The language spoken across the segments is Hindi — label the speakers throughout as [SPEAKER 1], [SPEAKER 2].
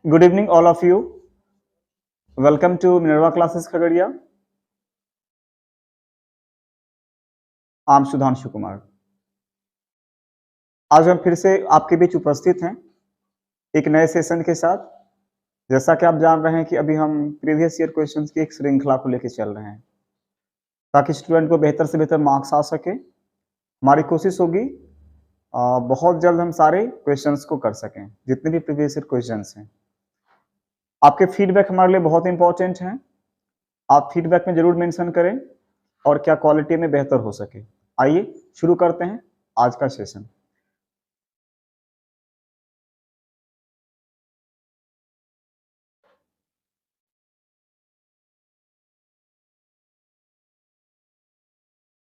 [SPEAKER 1] Good evening, all of you. Welcome to Minerva Classes Khagadiya. I'm Sudhanshu Kumar. आज हम फिर से आपके बीच उपस्थित हैं एक नए सेशन के साथ. जैसा कि आप जान रहे हैं कि अभी हम प्रीवियस ईयर क्वेश्चंस की एक श्रृंखला को लेकर चल रहे हैं ताकि स्टूडेंट को बेहतर से बेहतर मार्क्स आ सके. हमारी कोशिश होगी बहुत जल्द हम सारे क्वेश्चंस को कर सकें, जितने भी प्रीवियस ईयर क्वेश्चंस हैं. आपके फीडबैक हमारे लिए बहुत इंपॉर्टेंट हैं. आप फीडबैक में जरूर मेंशन करें और क्या क्वालिटी में बेहतर हो सके. आइए शुरू करते हैं आज का सेशन.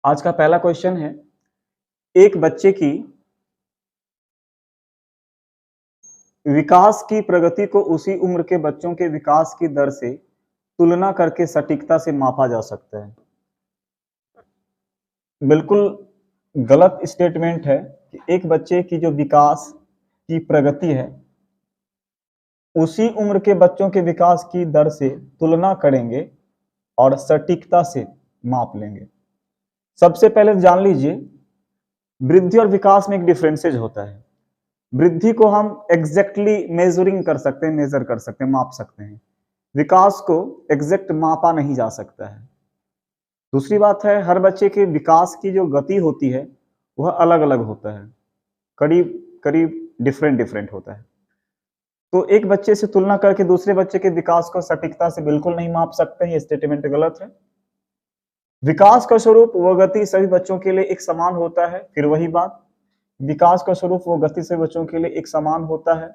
[SPEAKER 1] आज का पहला क्वेश्चन है, एक बच्चे की विकास की प्रगति को उसी उम्र के बच्चों के विकास की दर से तुलना करके सटीकता से मापा जा सकता है. बिल्कुल गलत स्टेटमेंट है कि एक बच्चे की जो विकास की प्रगति है उसी उम्र के बच्चों के विकास की दर से तुलना करेंगे और सटीकता से माप लेंगे. सबसे पहले जान लीजिए, वृद्धि और विकास में एक डिफरेंसेज होता है. वृद्धि को हम एग्जैक्टली मेजरिंग कर सकते हैं, मेजर कर सकते हैं, माप सकते हैं. विकास को एग्जैक्ट मापा नहीं जा सकता है. दूसरी बात है, हर बच्चे के विकास की जो गति होती है वह अलग अलग होता है, करीब करीब डिफरेंट होता है. तो एक बच्चे से तुलना करके दूसरे बच्चे के विकास को सटीकता से बिल्कुल नहीं माप सकते हैं. ये स्टेटमेंट गलत है. विकास का स्वरूप व गति सभी बच्चों के लिए एक समान होता है. फिर वही बात, विकास का स्वरूप व गति सभी बच्चों के लिए एक समान होता है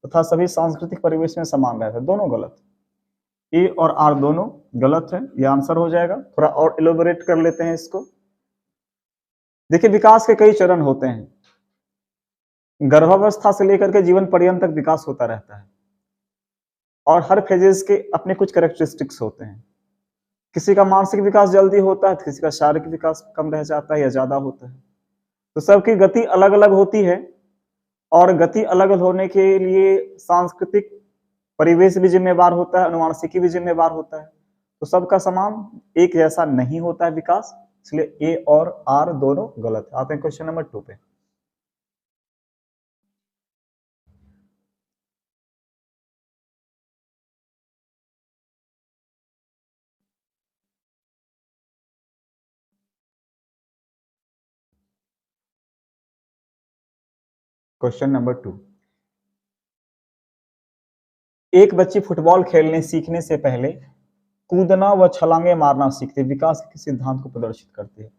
[SPEAKER 1] तथा सभी सांस्कृतिक परिवेश में समान रहता है. दोनों गलत. ए और आर दोनों गलत है. यह आंसर हो जाएगा. थोड़ा और इलोबरेट कर लेते हैं इसको. देखिए, विकास के कई चरण होते हैं. गर्भावस्था से लेकर के जीवन पर्यंत तक विकास होता रहता है और हर फेजेस के अपने कुछ कैरेक्टरिस्टिक्स होते हैं. किसी का मानसिक विकास जल्दी होता है, किसी का शारीरिक विकास कम रह जाता है या ज्यादा होता है. तो सबकी गति अलग अलग होती है और गति अलग अलग होने के लिए सांस्कृतिक परिवेश भी जिम्मेवार होता है, अनुवांशिकी भी जिम्मेवार होता है. तो सबका समान एक जैसा नहीं होता है विकास. इसलिए ए और आर दोनों गलत है. आते हैं क्वेश्चन नंबर 2 पे. Question number 2. एक बच्ची फुटबॉल खेलने सीखने से पहले कूदना व छलांगे मारना सीखते विकास के सिद्धांत को प्रदर्शित करते हैं.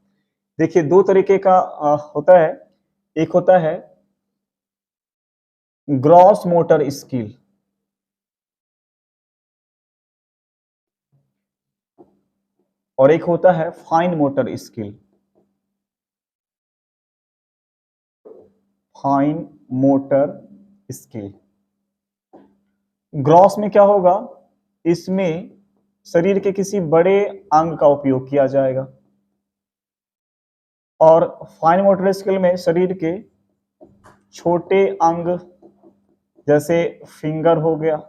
[SPEAKER 1] देखिए, दो तरीके का होता है. एक होता है ग्रॉस मोटर स्किल और एक होता है fine motor skill. Fine motor skill. Gross में क्या होगा, इसमें शरीर के किसी बड़े अंग का उपयोग किया जाएगा और फाइन मोटर स्किल में शरीर के छोटे अंग जैसे फिंगर हो गया,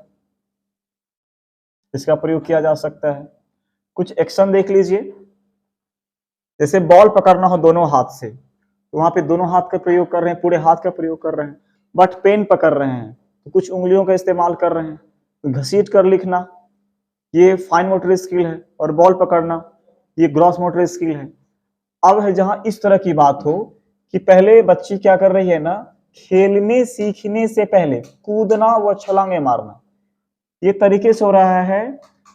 [SPEAKER 1] इसका प्रयोग किया जा सकता है. कुछ एक्शन देख लीजिए. जैसे बॉल पकड़ना हो दोनों हाथ से, तो वहां पे दोनों हाथ का प्रयोग कर रहे हैं, पूरे हाथ का प्रयोग कर रहे हैं. बट पेन पकड़ रहे हैं तो कुछ उंगलियों का इस्तेमाल कर रहे हैं. तो घसीट कर लिखना ये फाइन मोटर स्किल है और बॉल पकड़ना ये ग्रॉस मोटर स्किल है. अब है जहां इस तरह की बात हो कि पहले बच्ची क्या कर रही है ना, खेलने सीखने से पहले कूदना व छलांगे मारना ये तरीके से हो रहा है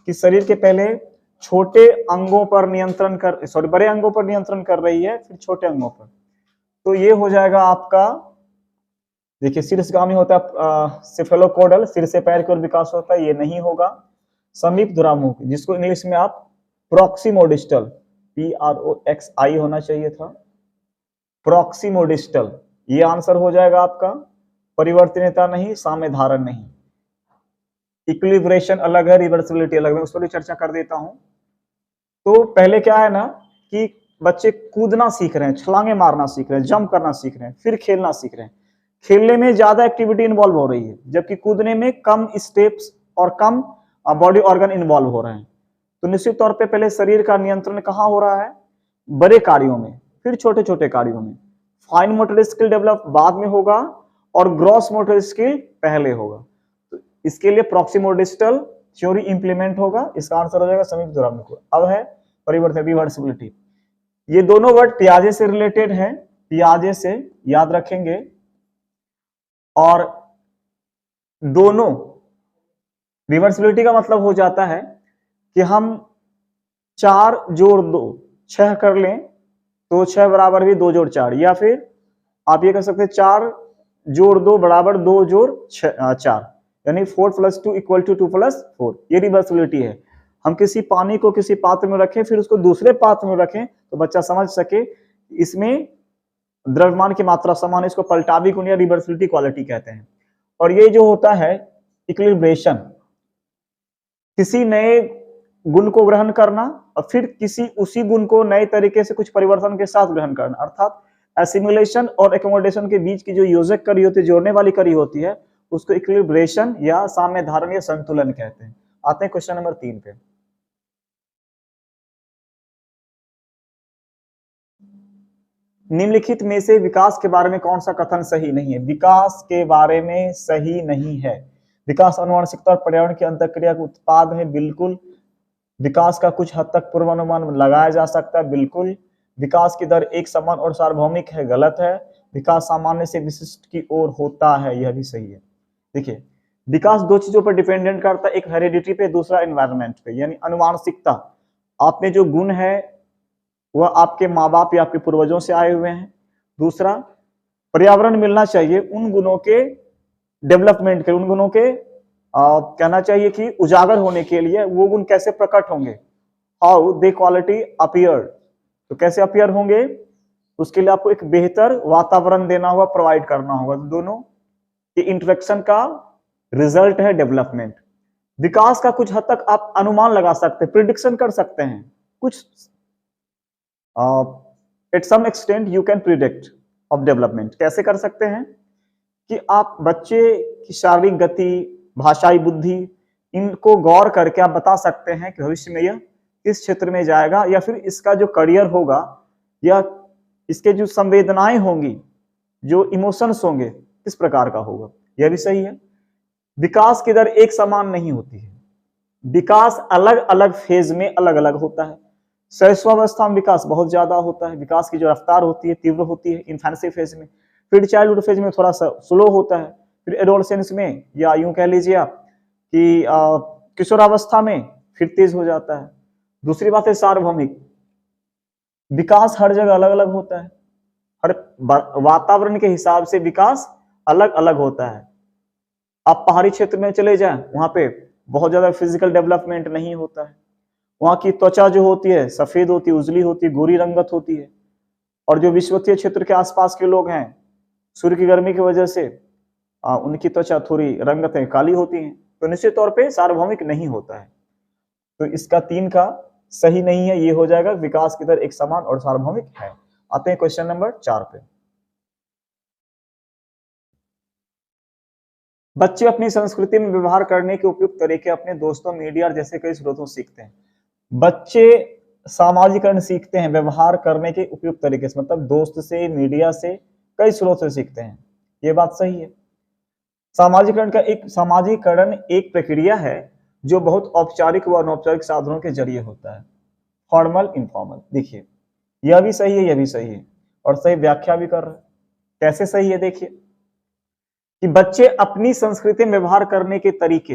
[SPEAKER 1] कि शरीर के पहले छोटे अंगों पर नियंत्रण कर बड़े अंगों पर नियंत्रण कर रही है, फिर छोटे अंगों पर. तो ये हो जाएगा आपका, देखिए शीर्षगामी होता है सिफेलोकोडल, सिर से पैर की ओर विकास होता है. ये नहीं होगा. समीप धुरामुख, जिसको इंग्लिश में आप प्रोक्सिमोडिस्टल, PROXI होना चाहिए था, प्रोक्सिमोडिस्टल. ये आंसर हो जाएगा आपका. परिवर्तनीयता नहीं, साम्य धारण नहीं. इक्विलिब्रेशन अलग है, रिवर्सिबिलिटी अलग है, उस पर भी चर्चा कर देता हूं. तो पहले क्या है ना कि बच्चे कूदना सीख रहे हैं, छलांगे मारना सीख रहे हैं, जंप करना सीख रहे हैं, फिर खेलना सीख रहे हैं. खेलने में ज्यादा एक्टिविटी इन्वॉल्व हो रही है, जबकि कूदने में कम स्टेप्स और कम बॉडी ऑर्गन इन्वॉल्व हो रहे हैं। तो निश्चित तौर पे पहले शरीर का नियंत्रण कहाँ हो रहा है? बड़े कार्यों में, फिर छोटे छोटे कार्यों में। फाइन मोटर स्किल डेवलप बाद में होगा और ग्रॉस मोटर स्किल पहले होगा। तो इसके लिए प्रॉक्सिमोडिस्टल थ्योरी इंप्लीमेंट होगा। इसका आंसर हो जाएगा संयुक्त जोरानुक्रम। अब है परिवर्तन, रिवर्सिबिलिटी। ये दोनों वर्ड पियाजे से रिलेटेड है, पियाजे से याद रखेंगे। और दोनों, रिवर्सिबिलिटी का मतलब हो जाता है कि हम 4 जोड़ 2 6 कर लें तो 6 बराबर भी 2 जोड़ 4, या फिर आप ये कह सकते हैं 4 जोड़ 2 बराबर 2 जोड़ 4, यानी 4 + 2 = 2 + 4। ये रिवर्सिबिलिटी है। हम किसी पानी को किसी पात्र में रखें फिर उसको दूसरे पात्र में रखें तो बच्चा समझ सके इसमें द्रव्यमान की मात्रा समान है। इसको पलटावी गुण या रिवर्सिबिलिटी क्वालिटी कहते हैं। और ये जो होता है इक्विलिब्रेशन, किसी नए गुण को ग्रहण करना और फिर किसी उसी गुण को नए तरीके से कुछ परिवर्तन के साथ ग्रहण करना, अर्थात एसिमिलेशन और एकोमोडेशन के बीच की जो योजक कड़ी होती है, जोड़ने वाली कड़ी होती है, उसको इक्विलिब्रेशन या साम्य धारण या संतुलन कहते हैं। आते हैं क्वेश्चन नंबर 3 पे। निम्नलिखित में से विकास के बारे में कौन सा कथन सही नहीं है? विकास के बारे में सही नहीं है। विकास आनुवंशिकता और पर्यावरण की अंतःक्रिया का उत्पाद है, बिल्कुल। विकास का कुछ हद तक पूर्वानुमान लगाया जा सकता है, बिल्कुल। विकास की दर एक समान और सार्वभौमिक है, गलत है। विकास सामान्य से विशिष्ट की ओर होता है, यह भी सही है। देखिए, विकास 2 चीजों पर डिपेंडेंट करता है, एक हेरिडिटी पे, दूसरा एनवायरनमेंट पे, यानी आनुवंशिकता। आप में जो गुण है वह आपके माँ बाप या आपके पूर्वजों से आए हुए हैं। दूसरा, पर्यावरण मिलना चाहिए उन गुणों के डेवलपमेंट के, उन गुणों के कहना चाहिए कि उजागर होने के लिए। वो गुण कैसे प्रकट होंगे? How they quality appear. तो कैसे अपीयर होंगे? उसके लिए आपको एक बेहतर वातावरण देना होगा, प्रोवाइड करना होगा। तो दोनों के इंटरेक्शन का रिजल्ट है डेवलपमेंट। विकास का कुछ हद तक आप अनुमान लगा सकते हैं, प्रिडिक्शन कर सकते हैं। कुछ at some extent you can predict of development. कैसे कर सकते हैं? कि आप बच्चे की शारीरिक गति, भाषाई बुद्धि, इनको गौर करके आप बता सकते हैं कि भविष्य में यह किस क्षेत्र में जाएगा, या फिर इसका जो करियर होगा या इसके जो संवेदनाएं होंगी, जो इमोशंस होंगे, किस प्रकार का होगा। यह भी सही है। विकास की दर एक समान नहीं होती है। विकास अलग अलग फेज में अलग अलग होता है। शैशवावस्था में विकास बहुत ज्यादा होता है, विकास की जो रफ्तार होती है तीव्र होती है इन्फेंसी फेज में। फिर चाइल्डहुड फेज में थोड़ा सा स्लो होता है। फिर एडोलसेंस में, या यूं कह लीजिए आप कि किशोरावस्था में फिर तेज हो जाता है। दूसरी बात है सार्वभौमिक। विकास हर जगह अलग अलग होता है, हर वातावरण के हिसाब से विकास अलग अलग होता है। आप पहाड़ी क्षेत्र में चले जाएं, वहां पे बहुत ज्यादा फिजिकल डेवलपमेंट नहीं होता है। वहां की त्वचा जो होती है सफेद होती है, उजली होती है, गोरी रंगत होती है। और जो विषुवतीय क्षेत्र के आसपास के लोग हैं, सूर्य की गर्मी की वजह से उनकी त्वचा थोड़ी रंगतें काली होती हैं। तो निश्चित तौर पे सार्वभौमिक नहीं होता है। तो इसका 3 का सही नहीं है, ये हो जाएगा विकास की दर एक समान और सार्वभौमिक है। आते हैं क्वेश्चन नंबर 4 पे। बच्चे अपनी संस्कृति में व्यवहार करने के उपयुक्त तरीके अपने दोस्तों, मीडिया जैसे कई स्रोतों से सीखते हैं। बच्चे सामाजिकरण सीखते हैं व्यवहार करने के उपयुक्त तरीके से, मतलब दोस्त से, मीडिया से, कई स्रोत से सीखते हैं। ये बात सही है। सामाजिकरण एक प्रक्रिया है जो बहुत औपचारिक व अनौपचारिक साधनों के जरिए होता है, फॉर्मल इनफॉर्मल। देखिए, यह भी सही है, यह भी सही है, और सही व्याख्या भी कर रहा है। कैसे सही है? देखिए कि बच्चे अपनी संस्कृति में व्यवहार करने के तरीके,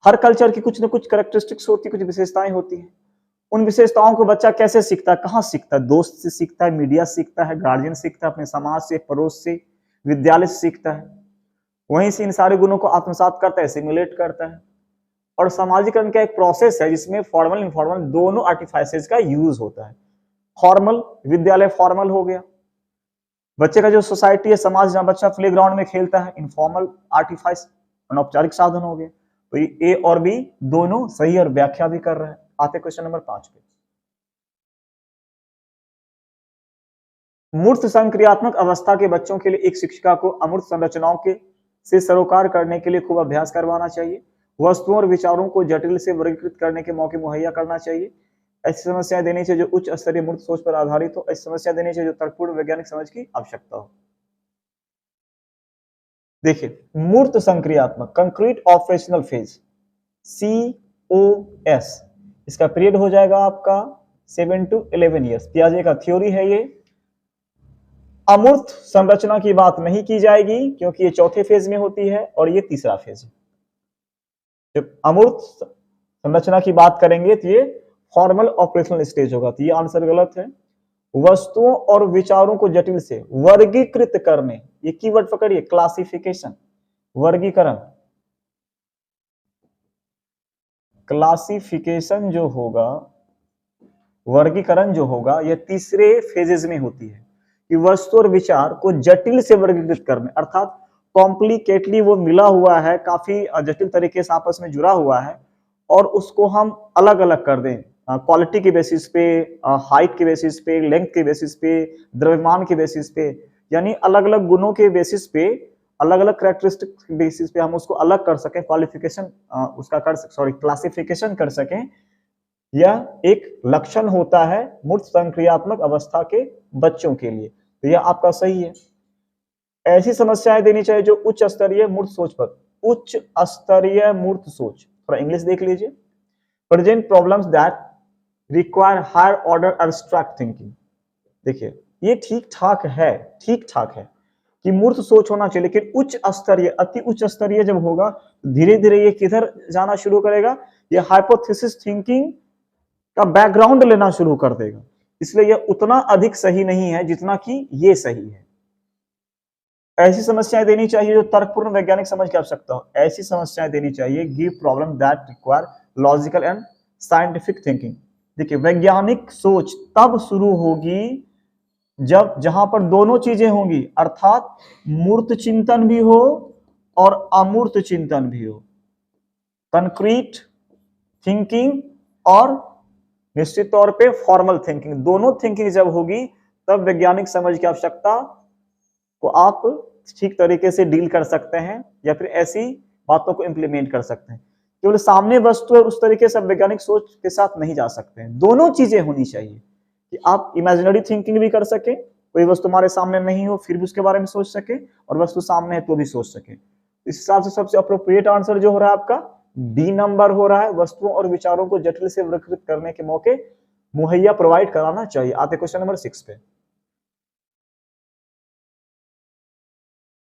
[SPEAKER 1] हर कल्चर की कुछ न कुछ कैरेक्टरिस्टिक्स होती है, कुछ विशेषताएं होती हैं। उन विशेषताओं को बच्चा कैसे सीखता है, कहाँ सीखता है? दोस्त से सीखता है, मीडिया से सीखता है, गार्जियन सीखता है, अपने समाज से, पड़ोस से, विद्यालय से सीखता है। वहीं से इन सारे गुणों को आत्मसात करता है, सिमुलेट करता है। और सामाजिकरण का एक प्रोसेस है जिसमें फॉर्मल इनफॉर्मल दोनों आर्टिफाइसेस का यूज होता है। फॉर्मल, विद्यालय फॉर्मल हो गया। बच्चे का जो सोसाइटी है, समाज, जहां बच्चा प्ले ग्राउंड में खेलता है, इनफॉर्मल आर्टिफाइस, अनौपचारिक साधन हो गए। तो ये ए और बी दोनों सही और व्याख्या भी कर रहे हैं। आते क्वेश्चन नंबर 5 पे। मूर्त संक्रियात्मक अवस्था के बच्चों के लिए एक शिक्षिका को अमूर्त संरचनाओं के से सरोकार करने के लिए खूब अभ्यास करवाना चाहिए। वस्तुओं और विचारों को जटिल से वर्गीकृत करने के मौके मुहैया करना चाहिए। ऐसी समस्याएं देनी चाहिए जो उच्च स्तरीय मूर्त सोच पर आधारित हो। ऐसी समस्या देनी चाहिए जो तर्कपूर्ण वैज्ञानिक समझ की आवश्यकता हो। देखिए, मूर्त संक्रियात्मक कंक्रीट ऑपरेशनल फेज COS, इसका पीरियड हो जाएगा आपका 7 to 11 ईयर्स। पियाजे का थ्योरी है ये। अमूर्त संरचना की बात नहीं की जाएगी क्योंकि ये चौथे फेज में होती है और ये तीसरा फेज है। जब अमूर्त संरचना की बात करेंगे तो ये फॉर्मल ऑपरेशनल स्टेज होगा, तो ये आंसर गलत है। वस्तुओं और विचारों को जटिल से वर्गीकृत करने, ये कीवर्ड पकड़िए, क्लासिफिकेशन, वर्गीकरण, क्लासिफिकेशन जो होगा, वर्गीकरण जो होगा, यह तीसरे फेजेस में होती है कि वस्तु और विचार को जटिल से वर्गीकृत करने, अर्थात कॉम्प्लिकेटली वो मिला हुआ है, काफी जटिल तरीके से आपस में जुड़ा हुआ है और उसको हम अलग अलग कर दें, क्वालिटी के बेसिस पे, हाइट के बेसिस पे, लेंथ के बेसिस पे, द्रव्यमान के बेसिस पे, यानी अलग अलग गुणों के बेसिस पे, अलग अलग कैरेक्टरिस्टिक बेसिस पे हम उसको अलग कर सकें, क्वालिफिकेशन उसका कर सॉरी क्लासिफिकेशन कर सकें। यह एक लक्षण होता है मूर्त संक्रियात्मक अवस्था के बच्चों के लिए, तो यह आपका सही है। ऐसी समस्याएं देनी चाहिए जो उच्च स्तरीय मूर्त सोच पर, उच्च स्तरीय मूर्त सोच, थोड़ा इंग्लिश देख लीजिए। Present problems that require higher order abstract thinking. देखिए, ये ठीक ठाक है, ठीक ठाक है कि मूर्त सोच होना चाहिए, लेकिन उच्च स्तरीय, अति उच्च स्तरीय जब होगा धीरे धीरे ये किधर जाना शुरू करेगा, ये हाइपोथेसिस थिंकिंग का बैकग्राउंड लेना शुरू कर देगा, इसलिए यह उतना अधिक सही नहीं है जितना कि ये सही है। ऐसी समस्याएं देनी चाहिए जो तर्कपूर्ण वैज्ञानिक समझ की आवश्यकता हो। ऐसी समस्याएं देनी चाहिए give problem that require logical and scientific thinking. देखिए, वैज्ञानिक सोच तब शुरू होगी जब जहां पर दोनों चीजें होंगी, अर्थात मूर्त चिंतन भी हो और अमूर्त चिंतन भी हो, कंक्रीट थिंकिंग और निश्चित तौर पे फॉर्मल थिंकिंग, दोनों थिंकिंग जब होगी तब वैज्ञानिक समझ की आवश्यकता को आप ठीक तरीके से डील कर सकते हैं या फिर ऐसी बातों को इंप्लीमेंट कर सकते हैं। केवल सामने वस्तु और उस तरीके से वैज्ञानिक सोच के साथ नहीं जा सकते हैं, दोनों चीजें होनी चाहिए कि आप इमेजिनरी थिंकिंग भी कर सके, कोई वस्तु हमारे सामने नहीं हो फिर भी उसके बारे में सोच सके, और वस्तु सामने है तो भी सोच सके। इस हिसाब से सबसे अप्रोप्रिएट आंसर जो हो रहा है आपका डी नंबर हो रहा है, वस्तुओं और विचारों को जटिल से वर्गीकृत करने के मौके मुहैया प्रोवाइड कराना चाहिए। आते क्वेश्चन नंबर 6 पे।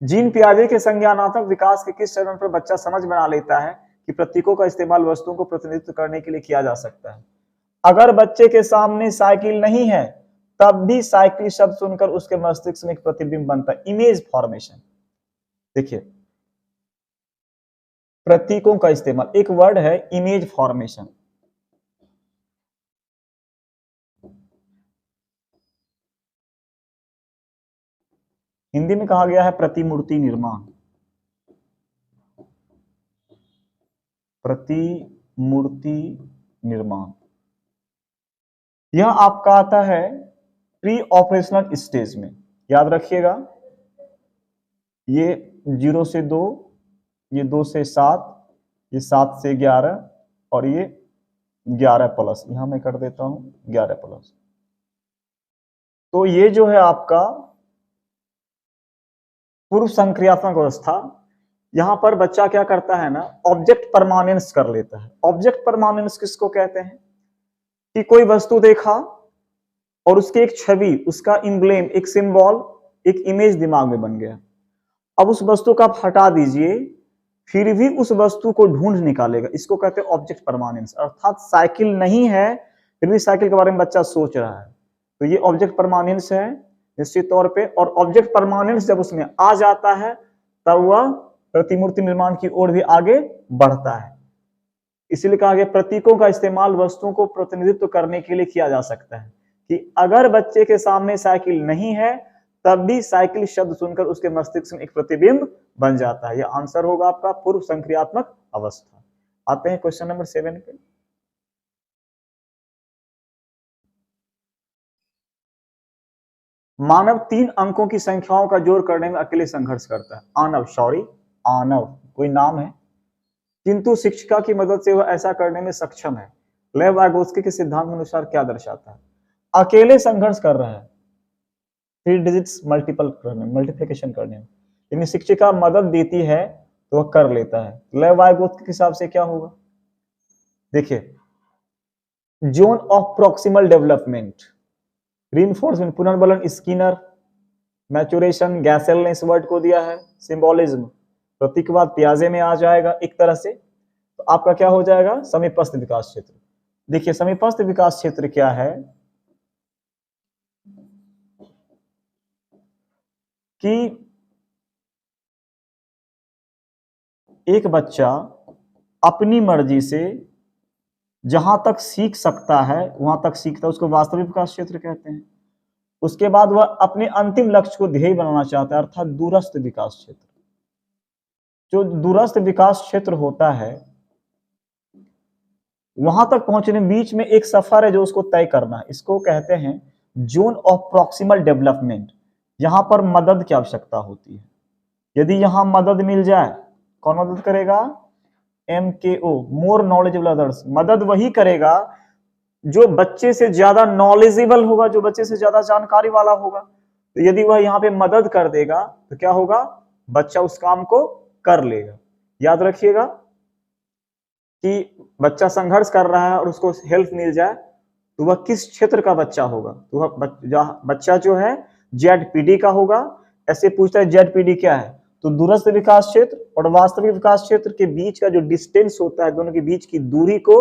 [SPEAKER 1] जीन पियाजे के संज्ञानात्मक विकास के किस चरण पर बच्चा समझ बना लेता है कि प्रतीकों का इस्तेमाल वस्तुओं को प्रतिनिधित्व करने के लिए किया जा सकता है? अगर बच्चे के सामने साइकिल नहीं है तब भी साइकिल शब्द सुनकर उसके मस्तिष्क में एक प्रतिबिंब बनता है, इमेज फॉर्मेशन। देखिए, प्रतीकों का इस्तेमाल, एक वर्ड है इमेज फॉर्मेशन। हिंदी में कहा गया है प्रतिमूर्ति निर्माण, प्रतिमूर्ति निर्माण। यह आपका आता है प्री ऑपरेशनल स्टेज में, याद रखिएगा। ये 0 से 2, ये 2 से 7, ये 7 से 11 और ये 11 प्लस, यहां मैं कर देता हूं 11 प्लस। तो ये जो है आपका पूर्व संक्रियात्मक अवस्था। यहां पर बच्चा क्या करता है ना, ऑब्जेक्ट परमानेंस कर लेता है। ऑब्जेक्ट परमानेंस किसको कहते हैं कि कोई वस्तु देखा और उसकी एक छवि, उसका इम्ब्लेम, एक सिंबल, एक इमेज दिमाग में बन गया। अब उस वस्तु को आप हटा दीजिए फिर भी उस वस्तु को ढूंढ निकालेगा, इसको कहते हैं ऑब्जेक्ट परमानेंस। अर्थात साइकिल नहीं है फिर भी साइकिल के बारे में बच्चा सोच रहा है, तो ये ऑब्जेक्ट परमानेंस है निश्चित तौर पे। और ऑब्जेक्ट परमानेंस जब उसमें आ जाता है तब वह प्रतिमूर्ति निर्माण की ओर भी आगे बढ़ता है। इसीलिए कहा गया प्रतीकों का इस्तेमाल वस्तुओं को प्रतिनिधित्व करने के लिए किया जा सकता है कि अगर बच्चे के सामने साइकिल नहीं है तब भी साइकिल शब्द सुनकर उसके मस्तिष्क में एक प्रतिबिंब बन जाता है। यह आंसर होगा आपका पूर्व संक्रियात्मक अवस्था। आते हैं क्वेश्चन नंबर 7 पे। मानव 3 अंकों की संख्याओं का जोड़ करने में अकेले संघर्ष करता है। आनव कोई नाम है, किंतु शिक्षिका की मदद से वह ऐसा करने में सक्षम है। लेव वाइगोत्स्की के सिद्धांत अनुसार क्या दर्शाता है? अकेले संघर्ष कर रहा है 3 डिजिट्स मल्टीप्लिकेशन करने में, यानी शिक्षिका मदद देती है तो वह कर लेता है। लेव वाइगोत्स्की के हिसाब से क्या होगा? देखिए, zone of proximal development, reinforcement पुनर्बलन स्किनर, मैचुरेशन गैसेल ने इस वर्ड को दिया है, सिंबोलिज्म प्रतीकवाद पियाजे में आ जाएगा एक तरह से। तो आपका क्या हो जाएगा? समीपस्थ विकास क्षेत्र। देखिए, समीपस्थ विकास क्षेत्र क्या है कि एक बच्चा अपनी मर्जी से जहां तक सीख सकता है वहां तक सीखता है, उसको वास्तविक विकास क्षेत्र कहते हैं। उसके बाद वह अपने अंतिम लक्ष्य को ध्येय बनाना चाहता है, अर्थात दूरस्थ विकास क्षेत्र। जो दूरस्थ विकास क्षेत्र होता है, वहां तक पहुंचने बीच में एक सफर है जो उसको तय करना है, इसको कहते हैं जोन ऑफ प्रॉक्सिमल डेवलपमेंट। यहां पर मदद की आवश्यकता होती है। यदि यहां मदद मिल जाए, कौन मदद करेगा? MKO, more knowledgeable others. मदद वही करेगा जो बच्चे से ज्यादा नॉलेजेबल होगा, जो बच्चे से ज्यादा जानकारी वाला होगा। तो यदि वह यहाँ पे मदद कर देगा तो क्या होगा? बच्चा उस काम को कर लेगा। याद रखिएगा कि बच्चा संघर्ष कर रहा है और उसको हेल्प मिल जाए तो वह किस क्षेत्र का बच्चा होगा? तो वह बच्चा जो है ZPD का होगा। ऐसे पूछता है ZPD क्या है? तो दूरस्थ विकास क्षेत्र और वास्तविक विकास क्षेत्र के बीच का जो डिस्टेंस होता है, दोनों के बीच की दूरी को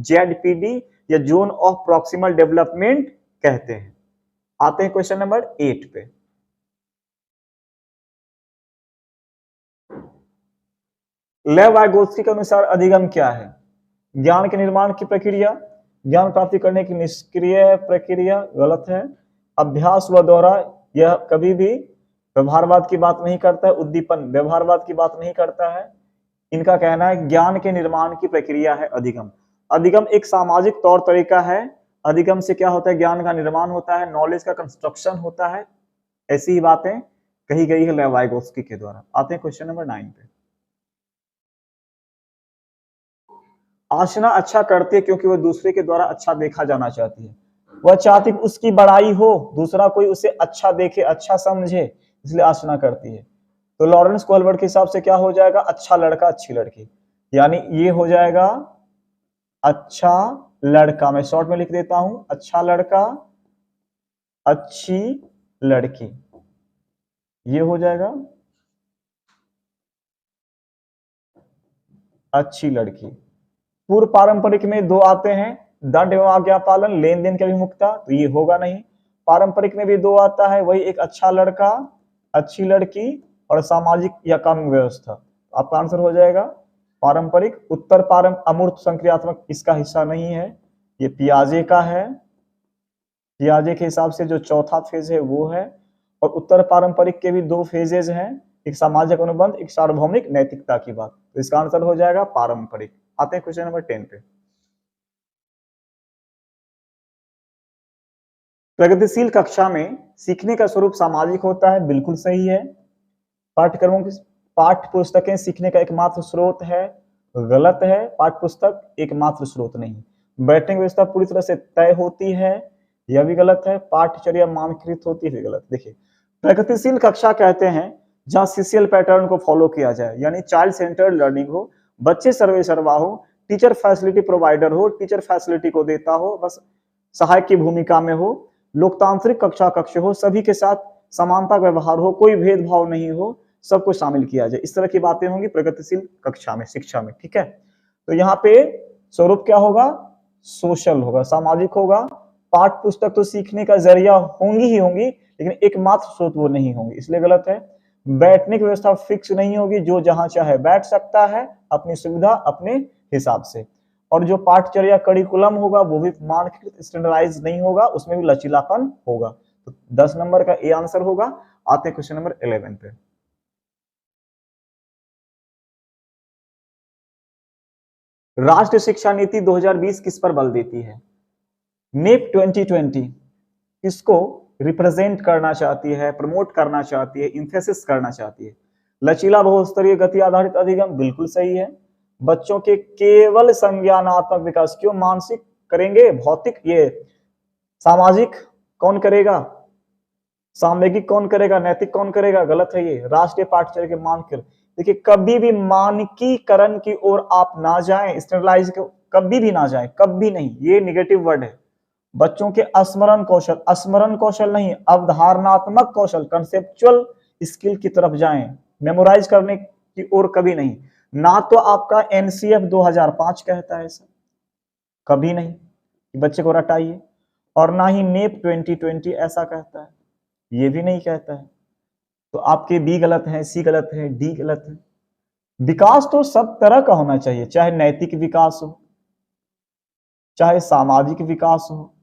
[SPEAKER 1] ZPD या जोन ऑफ प्रॉक्सिमल डेवलपमेंट कहते हैं। आते हैं क्वेश्चन नंबर 8 पे। लेव वाइगोत्स्की के अनुसार अधिगम क्या है? ज्ञान के निर्माण की प्रक्रिया, ज्ञान प्राप्ति करने की निष्क्रिय प्रक्रिया, गलत है। अभ्यास व द्वारा, यह कभी भी व्यवहारवाद की बात नहीं करता है, उद्दीपन व्यवहारवाद की बात नहीं करता है। इनका कहना है ज्ञान के निर्माण की प्रक्रिया है अधिगम। अधिगम एक सामाजिक तौर तरीका है। अधिगम से क्या होता है? ज्ञान का निर्माण होता है, नॉलेज का कंस्ट्रक्शन होता है। ऐसी ही बातें कही गई है लेव वाइगोत्स्की के द्वारा। आते हैं क्वेश्चन नंबर 9 पे। आशना अच्छा करती है क्योंकि वह दूसरे के द्वारा अच्छा देखा जाना चाहती है। वह चाहती है उसकी बड़ाई हो, दूसरा कोई उसे अच्छा देखे, अच्छा समझे, इसलिए आशना करती है। तो लॉरेंस कोहलबर्ट के हिसाब से क्या हो जाएगा? अच्छा लड़का अच्छी लड़की, यानी ये हो जाएगा अच्छा लड़का। मैं शॉर्ट में लिख देता हूं, अच्छा लड़का अच्छी लड़की, ये हो जाएगा अच्छी लड़की। पूर्व पारंपरिक में 2 आते हैं, दंड एवं आज्ञा पालन, लेन देन की अभिमुखता, तो ये होगा नहीं। पारंपरिक में भी 2 आता है, वही एक अच्छा लड़का अच्छी लड़की और सामाजिक या कानून व्यवस्था। आपका आंसर हो जाएगा पारंपरिक। उत्तर पारंपरिक अमूर्त संक्रियात्मक इसका हिस्सा नहीं है, ये पियाजे का है। पियाजे के हिसाब से जो चौथा फेज है वो है। और उत्तर पारंपरिक के भी 2 फेजेज हैं, एक सामाजिक अनुबंध, एक सार्वभौमिक नैतिकता की बात। तो इसका आंसर हो जाएगा पारंपरिक। आते हैं क्वेश्चन नंबर 10 पे। प्रगतिशील कक्षा में सीखने का स्वरूप सामाजिक होता है, बिल्कुल सही है। पाठ्यक्रमों की पाठ्य पुस्तकें सीखने का एकमात्र स्रोत है, गलत है। पाठ्य पुस्तक एकमात्र स्रोत नहीं। बैठने की व्यवस्था पूरी तरह से तय होती है, यह भी गलत है। पाठ्यचर्या मानकीकृत होती है, गलत। देखिए, प्रगतिशील कक्षा कहते हैं जहां सीसीएल पैटर्न को फॉलो किया जाए, यानी चाइल्ड सेंटर्ड लर्निंग हो, बच्चे सर्वे सर्वा हो, टीचर फैसिलिटी प्रोवाइडर हो, टीचर फैसिलिटी को देता हो, बस सहायक की भूमिका में हो, लोकतांत्रिक कक्षा कक्ष हो, सभी के साथ समानता का व्यवहार हो, कोई भेदभाव नहीं हो, सबको शामिल किया जाए, इस तरह की बातें होंगी प्रगतिशील कक्षा में, शिक्षा में। ठीक है, तो यहाँ पे स्वरूप क्या होगा? सोशल होगा, सामाजिक होगा। पाठ पुस्तक तो सीखने का जरिया होंगी ही होंगी, लेकिन एकमात्र स्रोत वो नहीं होंगी, इसलिए गलत है। बैठने की व्यवस्था फिक्स नहीं होगी, जो जहां चाहे बैठ सकता है अपनी सुविधा अपने हिसाब से। और जो पाठचर्या करिकुलम होगा वो भी मानकीकृत स्टैंडर्डाइज नहीं होगा, उसमें भी लचीलापन होगा। तो 10 नंबर का ए आंसर होगा। आते हैं क्वेश्चन नंबर 11 पे। राष्ट्रीय शिक्षा नीति 2020 किस पर बल देती है? नेप 2020 किसको रिप्रेजेंट करना चाहती है, प्रमोट करना चाहती है, इंफेसिस करना चाहती है। लचीला बहुस्तरीय गति आधारित अधिगम बिल्कुल सही है। बच्चों के केवल संज्ञानात्मक विकास, क्यों मानसिक करेंगे, भौतिक ये सामाजिक कौन करेगा, सामवेगिक कौन करेगा, नैतिक कौन करेगा, गलत है ये। राष्ट्रीय पाठ्यचर्या के मानक, देखिए कभी भी मानकीकरण की ओर आप ना जाएं, स्टैंडर्डाइज कभी भी ना जाएं, कभी नहीं, ये निगेटिव वर्ड है। बच्चों के स्मरण कौशल नहीं, अवधारणात्मक कौशल, कंसेप्चुअल स्किल की तरफ जाएं, मेमोराइज करने की ओर कभी नहीं। ना तो आपका एनसीएफ 2005 कहता है ऐसा, कभी नहीं, बच्चे को रटाइए, और ना ही नेप 2020 ऐसा कहता है, ये भी नहीं कहता है। तो आपके बी गलत है, सी गलत है, डी गलत है। विकास तो सब तरह का होना चाहिए, चाहे नैतिक विकास हो, चाहे सामाजिक विकास हो,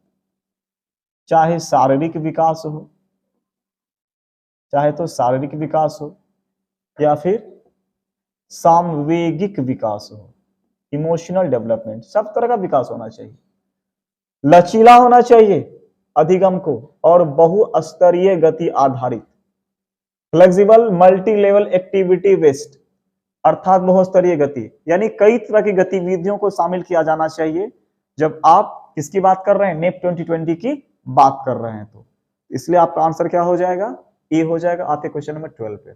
[SPEAKER 1] चाहे शारीरिक विकास हो, चाहे तो शारीरिक विकास हो या फिर सामवेगिक विकास हो, इमोशनल डेवलपमेंट, सब तरह का विकास होना चाहिए। लचीला होना चाहिए अधिगम को, और बहुस्तरीय गति आधारित, flexible multi level activity based, अर्थात बहुस्तरीय गति, यानी कई तरह की गतिविधियों को शामिल किया जाना चाहिए जब आप किसकी बात कर रहे हैं, नेप 2020 की बात कर रहे हैं। तो इसलिए आपका आंसर क्या हो जाएगा, ए हो जाएगा। आते क्वेश्चन नंबर 12 पे।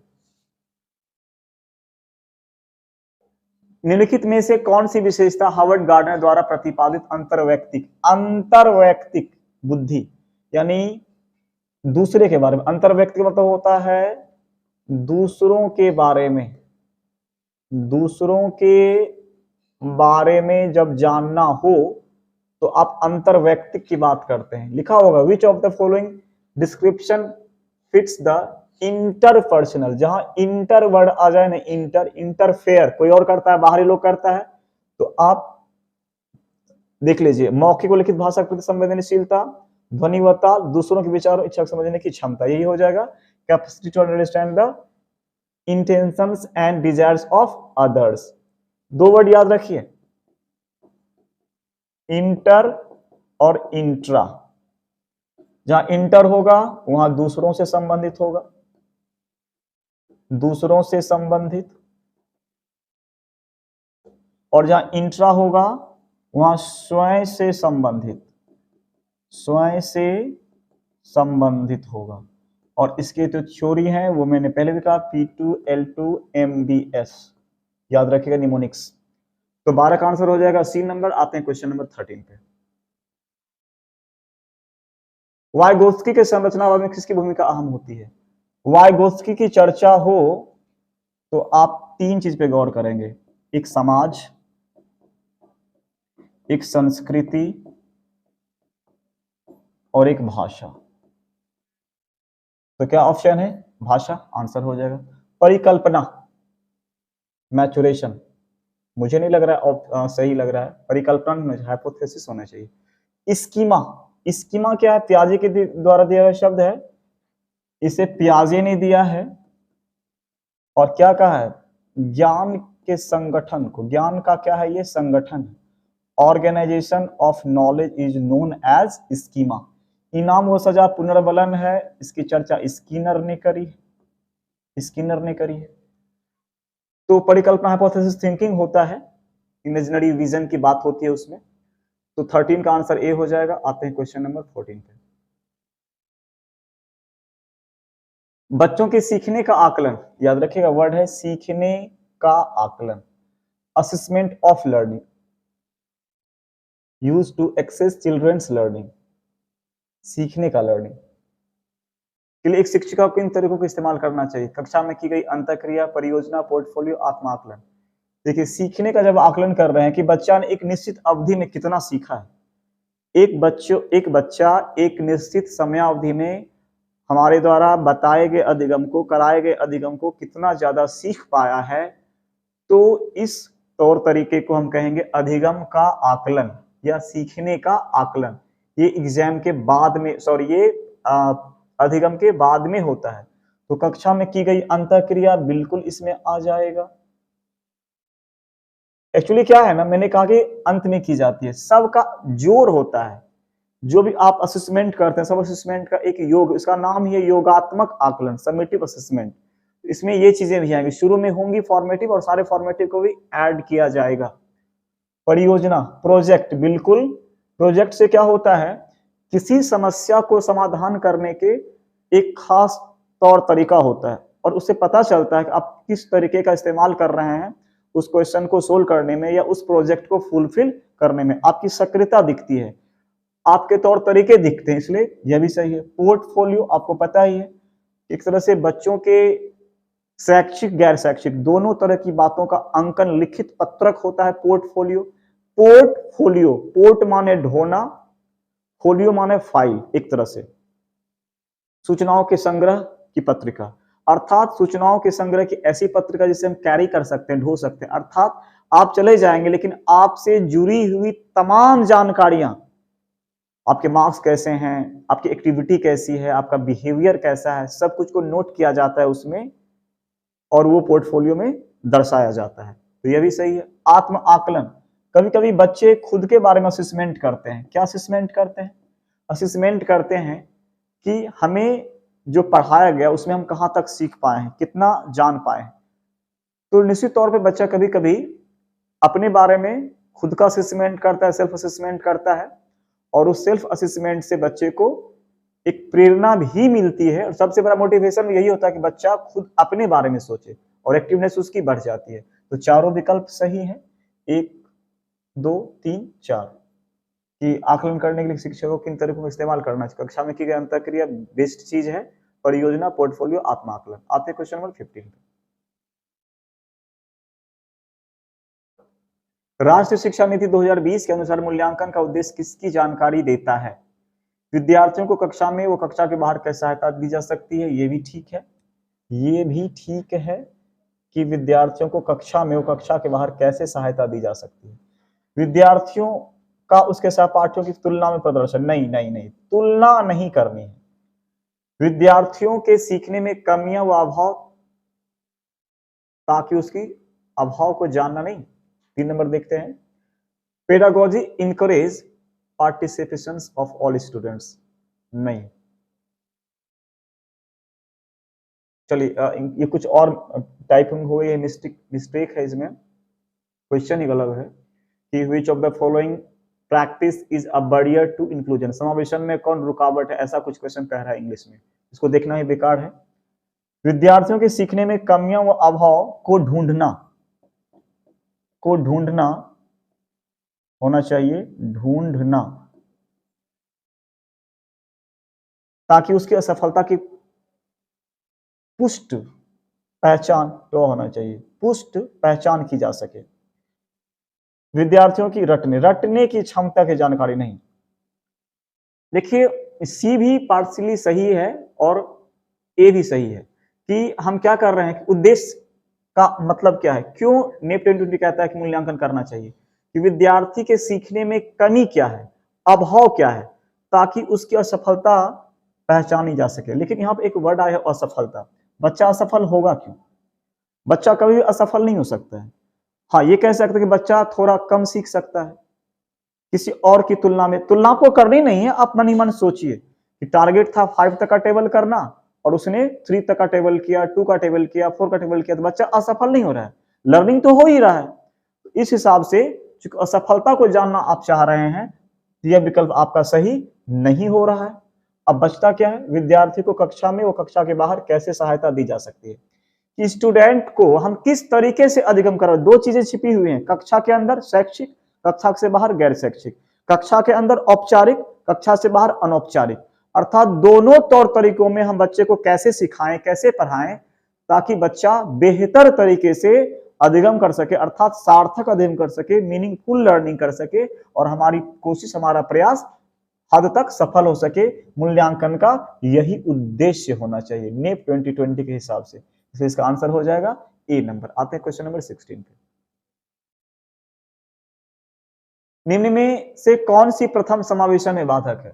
[SPEAKER 1] निम्नलिखित में से कौन सी विशेषता हार्वर्ड गार्डनर द्वारा प्रतिपादित अंतरवैयक्तिक बुद्धि, यानी दूसरे के बारे में, अंतरवैयक्तिक मतलब होता है दूसरों के बारे में, दूसरों के बारे में जब जानना हो तो आप अंतरवैयक्तिक की बात करते हैं। लिखा होगा which of the following description fits the interpersonal, जहां इंटर वर्ड आ जाए ना, इंटरफेयर कोई और करता है, बाहरी लोग करता है, तो आप देख लीजिए, मौखिक और लिखित भाषा के प्रति संवेदनशीलता, ध्वनिवत्ता, दूसरों के विचार इच्छा समझने की क्षमता, यही हो जाएगा capacity to understand the intentions and desires of others. दो वर्ड याद रखिए, इंटर और इंट्रा। जहां इंटर होगा वहां दूसरों से संबंधित होगा, दूसरों से संबंधित, और जहां इंट्रा होगा वहां स्वयं से संबंधित, स्वयं से संबंधित होगा। और इसके जो थ्योरी है वो मैंने पहले भी कहा, P2L2MBS, याद रखिएगा, निमोनिक्स। तो 12 का आंसर हो जाएगा सी नंबर। आते हैं क्वेश्चन नंबर 13 पे। वाइगोत्स्की के संरचनावाद में किसकी भूमिका अहम होती है? वाइगोत्स्की की चर्चा हो तो आप तीन चीज पे गौर करेंगे, एक समाज, एक संस्कृति और एक भाषा। तो क्या ऑप्शन है? भाषा, आंसर हो जाएगा। परिकल्पना, मैचुरेशन, मुझे नहीं लग रहा है सही लग रहा है, परिकल्पना में हाइपोथेसिस होना चाहिए। स्कीमा, स्कीमा क्या है? पियाजे के द्वारा दिया गया शब्द है, इसे पियाजे ने दिया है। और क्या कहा है? ज्ञान के संगठन को, ज्ञान का क्या है? ये संगठन, organization of knowledge is known as schema. इनाम व सजा पुनर्बलन है, इसकी चर्चा स्किनर ने करी है, स्किनर ने करी है। तो परिकल्पना हाइपोथेसिस थिंकिंग होता है, इमेजिनरी विजन की बात होती है उसमें। तो 13 का आंसर ए हो जाएगा। आते हैं क्वेश्चन नंबर 14 पे। बच्चों के सीखने का आकलन, याद रखिएगा वर्ड है सीखने का आकलन, assessment of learning, used to access childrens learning, सीखने का लर्निंग के लिए एक शिक्षिका को इन तरीकों का इस्तेमाल करना चाहिए। कक्षा में की गई अंतःक्रिया, परियोजना, पोर्टफोलियो, आत्माकलन। देखिए, सीखने का जब आकलन कर रहे हैं कि बच्चा ने एक निश्चित अवधि में कितना सीखा है, एक बच्चा एक निश्चित समयावधि में हमारे द्वारा बताए गए अधिगम को, कराए गए अधिगम को कितना ज्यादा सीख पाया है, तो इस तौर तरीके को हम कहेंगे अधिगम का आकलन या सीखने का आकलन। ये एग्जाम के बाद में, सॉरी, ये अधिगम के बाद में होता है। तो कक्षा में की गई अंतःक्रिया बिल्कुल इसमें आ जाएगा। एक्चुअली क्या है ना, मैंने कहा कि अंत में की जाती है, सबका जोर होता है, जो भी आप असेसमेंट करते हैं सब असेसमेंट का एक योग, इसका नाम ही है योगात्मक आकलन, समेटिव असेसमेंट। इसमें ये चीजें भी आएंगी, शुरू में होंगी फॉर्मेटिव और सारे फॉर्मेटिव को भी ऐड किया जाएगा। परियोजना, प्रोजेक्ट, बिल्कुल। प्रोजेक्ट से क्या होता है, किसी समस्या को समाधान करने के एक खास तौर तरीका होता है और उससे पता चलता है कि आप किस तरीके का इस्तेमाल कर रहे हैं उस क्वेश्चन को सोल्व करने में या उस प्रोजेक्ट को फुलफिल करने में। आपकी सक्रियता दिखती है, आपके तौर तरीके दिखते हैं, इसलिए यह भी सही है। पोर्टफोलियो आपको पता ही है, एक तरह से बच्चों के शैक्षिक गैर शैक्षिक दोनों तरह की बातों का अंकन लिखित पत्रक होता है पोर्टफोलियो। पोर्टफोलियो, पोर्ट माने ढोना, फोलियो माने फाइल, एक तरह से सूचनाओं के संग्रह की पत्रिका, अर्थात सूचनाओं के संग्रह की ऐसी पत्रिका जिसे हम कैरी कर सकते हैं, ढो सकते हैं। अर्थात आप चले जाएंगे लेकिन आपसे जुड़ी हुई तमाम जानकारियां, आपके मार्क्स कैसे हैं, आपकी एक्टिविटी कैसी है, आपका बिहेवियर कैसा है, सब कुछ को नोट किया जाता है उसमें और वो पोर्टफोलियो में दर्शाया जाता है। तो यह भी सही है। आत्म आकलन, कभी कभी बच्चे खुद के बारे में असेसमेंट करते हैं। क्या असेसमेंट करते हैं? असेसमेंट करते हैं कि हमें जो पढ़ाया गया उसमें हम कहाँ तक सीख पाए हैं, कितना जान पाए हैं। तो निश्चित तौर पे बच्चा कभी कभी अपने बारे में खुद का असेसमेंट करता है, सेल्फ असेसमेंट करता है और उस सेल्फ असेसमेंट से बच्चे को एक प्रेरणा भी मिलती है और सबसे बड़ा मोटिवेशन यही होता है कि बच्चा खुद अपने बारे में सोचे और एक्टिवनेस उसकी बढ़ जाती है। तो चारों विकल्प सही है, 1 2 3 4 कि आकलन करने के लिए शिक्षकों किन तरीकों का इस्तेमाल करना चाहिए। कक्षा में की गई अंतःक्रिया बेस्ट चीज है, परियोजना, पोर्टफोलियो, आत्म आकलन। आते हैं क्वेश्चन नंबर 15 पे। राष्ट्रीय शिक्षा नीति 2020 के अनुसार मूल्यांकन का उद्देश्य किसकी जानकारी देता है? विद्यार्थियों को कक्षा में वो कक्षा के बाहर कैसे सहायता दी जा सकती है, ये भी ठीक है। ये भी ठीक है कि विद्यार्थियों को कक्षा में वो कक्षा के बाहर कैसे सहायता दी जा सकती है। विद्यार्थियों का उसके सहपाठियों की तुलना में प्रदर्शन, नहीं नहीं नहीं, तुलना नहीं करनी है। विद्यार्थियों के सीखने में कमियां व अभाव, ताकि उसकी अभाव को जानना नहीं। 3 नंबर देखते हैं, pedagogy encourage participation of all students, नहीं। चलिए ये कुछ और टाइपिंग हो गई है, मिस्टेक है इसमें, क्वेश्चन ही गलत है कि which of the following practice is a barrier to inclusion, समावेशन में कौन रुकावट है, ऐसा कुछ क्वेश्चन कह रहा है इंग्लिश में, इसको देखना ही बेकार है। विद्यार्थियों के सीखने में कमियां व अभाव को ढूंढना होना चाहिए, ढूंढना, ताकि उसकी असफलता की पुष्ट पहचान तो होना चाहिए, पुष्ट पहचान की जा सके। विद्यार्थियों की रटने की क्षमता की जानकारी नहीं। देखिए सी भी पार्शियली सही है और ए भी सही है कि हम क्या कर रहे हैं कि उद्देश्य का मतलब क्या है, क्यों नेप 2020 कहता है कि मूल्यांकन करना चाहिए, कि विद्यार्थी के सीखने में कमी क्या है, अभाव क्या है, ताकि उसकी असफलता पहचानी जा सके। लेकिन यहाँ पे एक वर्ड आया है असफलता, बच्चा असफल होगा क्यों? बच्चा कभी भी असफल नहीं हो सकता है। हाँ ये कह सकते हैं कि बच्चा थोड़ा कम सीख सकता है किसी और की तुलना में। तुलना को करनी नहीं है, आप मन ही मन सोचिए कि टारगेट था 5 तक का टेबल करना और उसने 3 तक का टेबल किया, 2 का टेबल किया, 4 का टेबल किया, तो बच्चा असफल नहीं हो रहा है, लर्निंग तो हो ही रहा है। इस हिसाब से चूंकि असफलता को जानना आप चाह रहे हैं, यह विकल्प आपका सही नहीं हो रहा है। अब बचता क्या है, विद्यार्थी को कक्षा में वो कक्षा के बाहर कैसे सहायता दी जा सकती है, कि स्टूडेंट को हम किस तरीके से अधिगम कर रहे हैं। दो चीजें छिपी हुई हैं, कक्षा के अंदर शैक्षिक, कक्षा से बाहर गैर शैक्षिक, कक्षा के अंदर औपचारिक, कक्षा से बाहर अनौपचारिक। अर्थात दोनों तौर तरीकों में हम बच्चे को कैसे सिखाएं, कैसे पढ़ाएं, ताकि बच्चा बेहतर तरीके से अधिगम कर सके, अर्थात सार्थक अधिगम कर सके, मीनिंगफुल लर्निंग कर सके और हमारी कोशिश, हमारा प्रयास हद तक सफल हो सके। मूल्यांकन का यही उद्देश्य होना चाहिए नेप 2020 के हिसाब से। इसलिए इसका आंसर हो जाएगा ए नंबर। आते हैं क्वेश्चन नंबर 16 पे। निम्न में से कौन सी प्रथम समावेशन में बाधक है?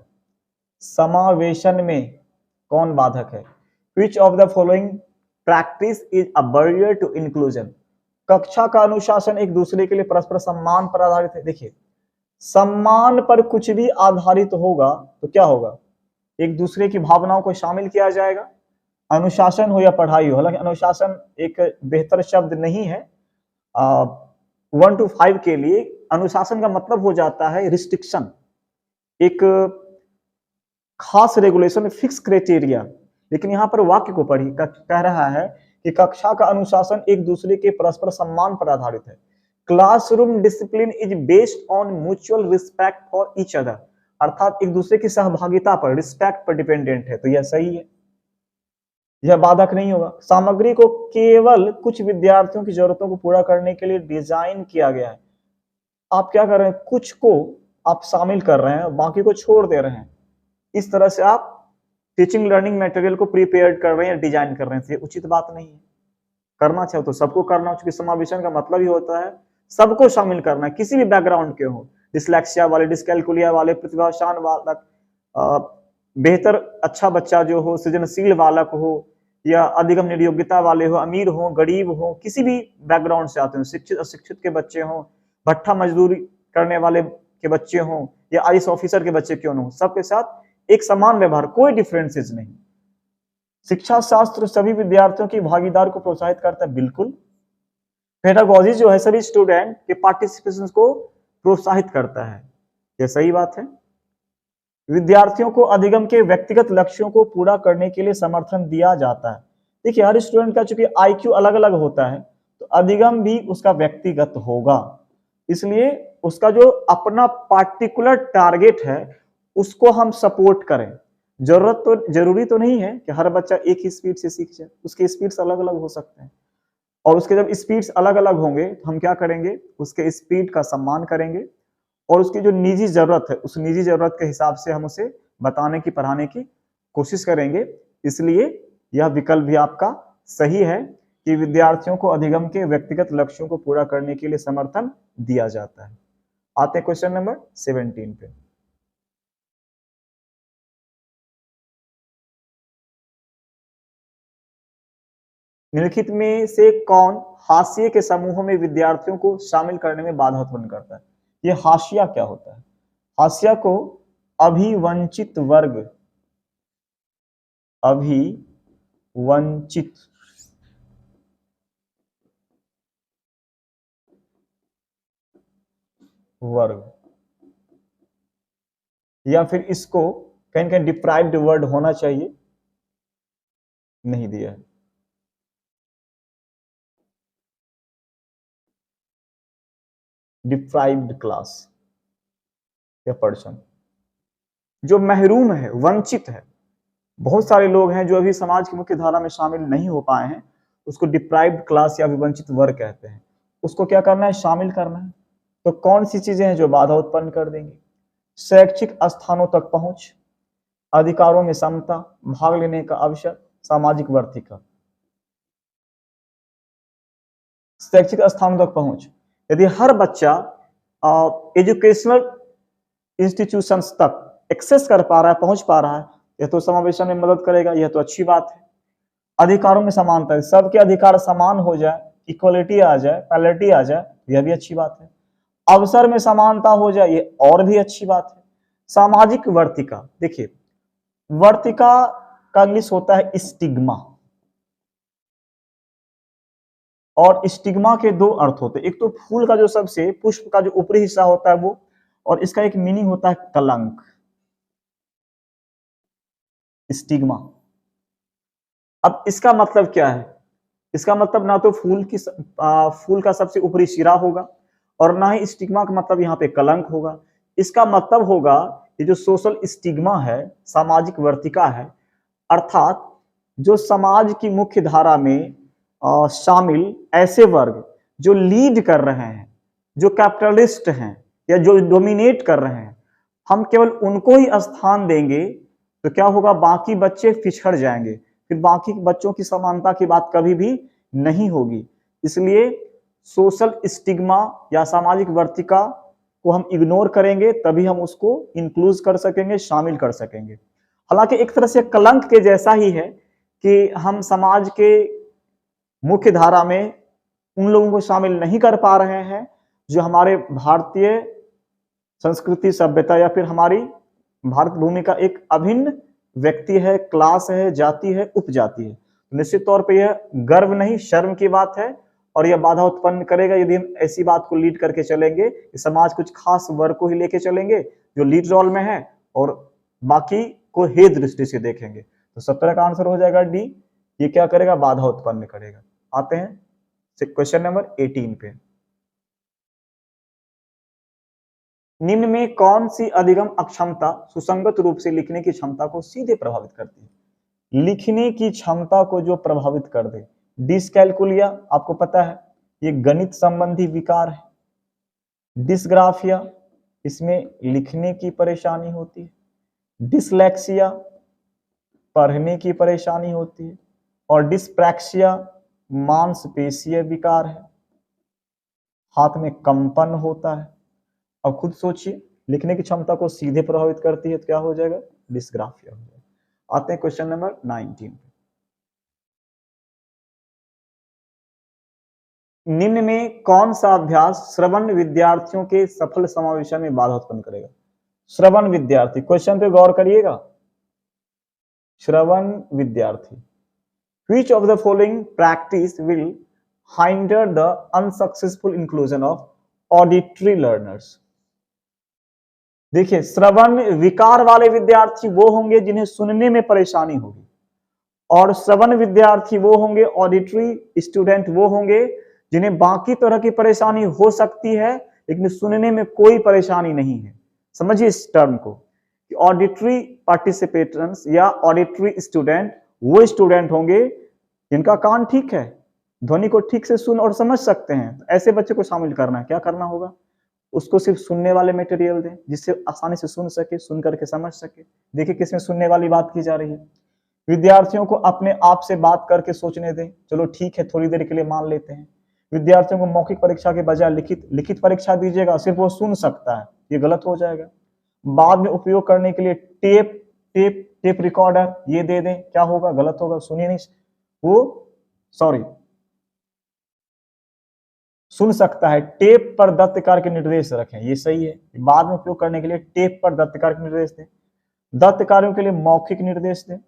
[SPEAKER 1] समावेशन में कौन बाधक है? Which of the following practice is a barrier to inclusion? कक्षा का अनुशासन एक दूसरे के लिए परस्पर सम्मान पर आधारित है। देखिए सम्मान पर कुछ भी आधारित होगा तो क्या होगा, एक दूसरे की भावनाओं को शामिल किया जाएगा। अनुशासन हो या पढ़ाई हो, हालांकि अनुशासन एक बेहतर शब्द नहीं है 1 to 5 के लिए। अनुशासन का मतलब हो जाता है रिस्ट्रिक्शन, एक खास रेगुलेशन, फिक्स क्राइटेरिया। लेकिन यहाँ पर वाक्य को पढ़िए, कह रहा है कि कक्षा का अनुशासन एक दूसरे के परस्पर सम्मान पर आधारित है। Classroom discipline is based on mutual respect for each other, अर्थात एक दूसरे की सहभागिता पर, रिस्पेक्ट पर डिपेंडेंट है। तो यह सही है, यह बाधक नहीं होगा। सामग्री को केवल कुछ विद्यार्थियों की जरूरतों को पूरा करने के लिए डिजाइन किया गया है। आप क्या कर रहे हैं, कुछ को आप शामिल कर रहे हैं, बाकी को छोड़ दे रहे हैं। इस तरह से आप टीचिंग लर्निंग मटेरियल को प्रिपेयर कर रहे हैं, डिजाइन कर रहे हैं। ये उचित बात नहीं है। करना चाहे तो सबको करना, क्योंकि समावेशन का मतलब ही होता है सबको शामिल करना है, किसी भी बैकग्राउंड के हो, डिसलेक्सिया वाले, डिसकैलकुलिया वाले, प्रतिभाशान बालक, बेहतर अच्छा बच्चा जो हो, सृजनशील बालक हो, या अधिगम निर्योग्यता वाले हो, अमीर हो, गरीब हो, किसी भी बैकग्राउंड से आते हो, शिक्षित अशिक्षित के बच्चे हो, भट्ठा मजदूरी करने वाले के बच्चे हो, या आईएएस ऑफिसर के बच्चे क्यों न हो, सबके साथ एक समान व्यवहार, कोई डिफरेंसेस नहीं। शिक्षा शास्त्र सभी विद्यार्थियों की भागीदार को प्रोत्साहित करता है, बिल्कुल। पेडागोजी जो है सभी स्टूडेंट के पार्टिसिपेशन को प्रोत्साहित करता है, यह सही बात है। विद्यार्थियों को अधिगम के व्यक्तिगत लक्ष्यों को पूरा करने के लिए समर्थन दिया जाता है। देखिए, हर स्टूडेंट का चूंकि आईक्यू अलग अलग होता है, तो अधिगम भी उसका व्यक्तिगत होगा, इसलिए उसका जो अपना पार्टिकुलर टारगेट है उसको हम सपोर्ट करें। जरूरी तो नहीं है कि हर बच्चा एक ही स्पीड से सीख जाए, उसके स्पीड्स अलग अलग हो सकते हैं, और उसके जब स्पीड्स अलग अलग होंगे तो हम क्या करेंगे, उसके स्पीड का सम्मान करेंगे, और उसकी जो निजी जरूरत है उस निजी जरूरत के हिसाब से हम उसे बताने की, पढ़ाने की कोशिश करेंगे। इसलिए यह विकल्प भी आपका सही है कि विद्यार्थियों को अधिगम के व्यक्तिगत लक्ष्यों को पूरा करने के लिए समर्थन दिया जाता है। आते हैं क्वेश्चन नंबर 17 पे। निम्नलिखित में से कौन हाशिए के समूहों में विद्यार्थियों को शामिल करने में बाधा उत्पन्न करता है? ये हाशिया क्या होता है? हाशिया को अभिवंचित वर्ग, अभिवंचित वर्ग, या फिर इसको कहीं कहीं डिप्राइव्ड वर्ड होना चाहिए, नहीं दिया है। डिप्राइव्ड क्लास या पर्सन, जो महरूम है, वंचित है। बहुत सारे लोग हैं जो अभी समाज की मुख्य धारा में शामिल नहीं हो पाए हैं, उसको डिप्राइव्ड क्लास या विवंचित वर्ग कहते हैं। उसको क्या करना है, शामिल करना है। तो कौन सी चीजें हैं जो बाधा उत्पन्न कर देंगी? शैक्षिक स्थानों तक पहुंच, अधिकारों में समता, भाग लेने का अवसर, सामाजिक वर्तिका। शैक्षिक स्थानों तक पहुंच, यदि हर बच्चा एजुकेशनल इंस्टीट्यूशंस तक एक्सेस कर पा रहा है, पहुंच पा रहा है, यह तो समावेशन में मदद करेगा, यह तो अच्छी बात है। अधिकारों में समानता है, सबके अधिकार समान हो जाए, इक्वलिटी आ जाए, पैरिटी आ जाए, यह भी अच्छी बात है। अवसर में समानता हो जाए, ये और भी अच्छी बात है। सामाजिक वर्तिका, देखिए वर्तिका का इंग्लिश होता है स्टिग्मा, और स्टिग्मा के दो अर्थ होते हैं। एक तो फूल का जो सबसे पुष्प का जो ऊपरी हिस्सा होता है वो, और इसका एक मीनिंग होता है कलंक, स्टिग्मा। अब इसका मतलब क्या है? इसका मतलब ना तो फूल का सबसे ऊपरी सिरा होगा, और ना ही स्टिग्मा का मतलब यहाँ पे कलंक होगा। इसका मतलब होगा ये जो सोशल स्टिग्मा है, सामाजिक वर्तिका है, अर्थात जो समाज की मुख्य धारा में शामिल ऐसे वर्ग जो लीड कर रहे हैं, जो कैपिटलिस्ट हैं, या जो डोमिनेट कर रहे हैं, हम केवल उनको ही स्थान देंगे तो क्या होगा, बाकी बच्चे पिछड़ जाएंगे, फिर बाकी बच्चों की समानता की बात कभी भी नहीं होगी। इसलिए सोशल स्टिग्मा या सामाजिक वर्तिका को हम इग्नोर करेंगे, तभी हम उसको इंक्लूड कर सकेंगे, शामिल कर सकेंगे। हालांकि एक तरह से कलंक के जैसा ही है कि हम समाज के मुख्य धारा में उन लोगों को शामिल नहीं कर पा रहे हैं जो हमारे भारतीय संस्कृति, सभ्यता या फिर हमारी भारत भूमि का एक अभिन्न व्यक्ति है, क्लास है, जाति है, उपजाति है। निश्चित तौर पे यह गर्व नहीं शर्म की बात है और यह बाधा उत्पन्न करेगा यदि हम ऐसी बात को लीड करके चलेंगे। समाज कुछ खास वर्ग को ही लेके चलेंगे जो लीड रोल में है और बाकी को हे दृष्टि से देखेंगे। तो 17 का आंसर हो जाएगा डी। ये क्या करेगा? बाधा उत्पन्न करेगा। आते हैं क्वेश्चन नंबर 18 पे। निम्न में कौन सी अधिगम अक्षमता सुसंगत रूप से लिखने की क्षमता को सीधे प्रभावित करती है? लिखने की क्षमता को जो प्रभावित कर दे। डिसकैलकुलिया आपको पता है ये गणित संबंधी विकार है। डिसग्राफिया इसमें लिखने की परेशानी होती है। डिसलेक्सिया पढ़ने की परेशानी होती है और डिस्प्रैक्सिया मांसपेशीय विकार है, हाथ में कंपन होता है। अब खुद सोचिए लिखने की क्षमता को सीधे प्रभावित करती है तो क्या हो जाएगा? डिसग्राफिया हो जाएगा। आते हैं क्वेश्चन नंबर 19 पे। निम्न में कौन सा अभ्यास श्रवण विद्यार्थियों के सफल समावेशन में बाधा उत्पन्न करेगा? श्रवण विद्यार्थी, क्वेश्चन पे गौर करिएगा। श्रवण विद्यार्थी, which of the following practice will hinder the unsuccessful inclusion of auditory learners? देखिए श्रवण विकार वाले विद्यार्थी वो होंगे जिन्हें सुनने में परेशानी होगी और श्रवण विद्यार्थी वो होंगे, ऑडिटरी स्टूडेंट वो होंगे जिन्हें बाकी तरह की परेशानी हो सकती है लेकिन सुनने में कोई परेशानी नहीं है। समझिए इस टर्म को कि ऑडिटरी पार्टिसिपेटर्स या ऑडिटरी स्टूडेंट वो स्टूडेंट होंगे जिनका कान ठीक है, ध्वनि को ठीक से सुन और समझ सकते हैं। तो ऐसे बच्चे को शामिल करना है। क्या करना होगा? उसको सिर्फ सुनने वाले मटेरियल दें जिससे आसानी से सुन सके, सुन करके समझ सके। देखिए किसमें सुनने वाली बात की जा रही है। विद्यार्थियों को अपने आप से बात करके सोचने दें। चलो ठीक है थोड़ी देर के लिए मान लेते हैं। विद्यार्थियों को मौखिक परीक्षा के बजाय लिखित परीक्षा दीजिएगा, सिर्फ वो सुन सकता है, ये गलत हो जाएगा। बाद में उपयोग करने के लिए टेप रिकॉर्डर ये दे दें, क्या होगा? गलत होगा, सुनिए नहीं सुन सकता है। टेप पर दत्तकार के निर्देश रखें, ये सही है। बाद में उपयोग करने के लिए टेप पर दत्तकार के निर्देश दें। दत्त कार्यों के लिए मौखिक निर्देश दें,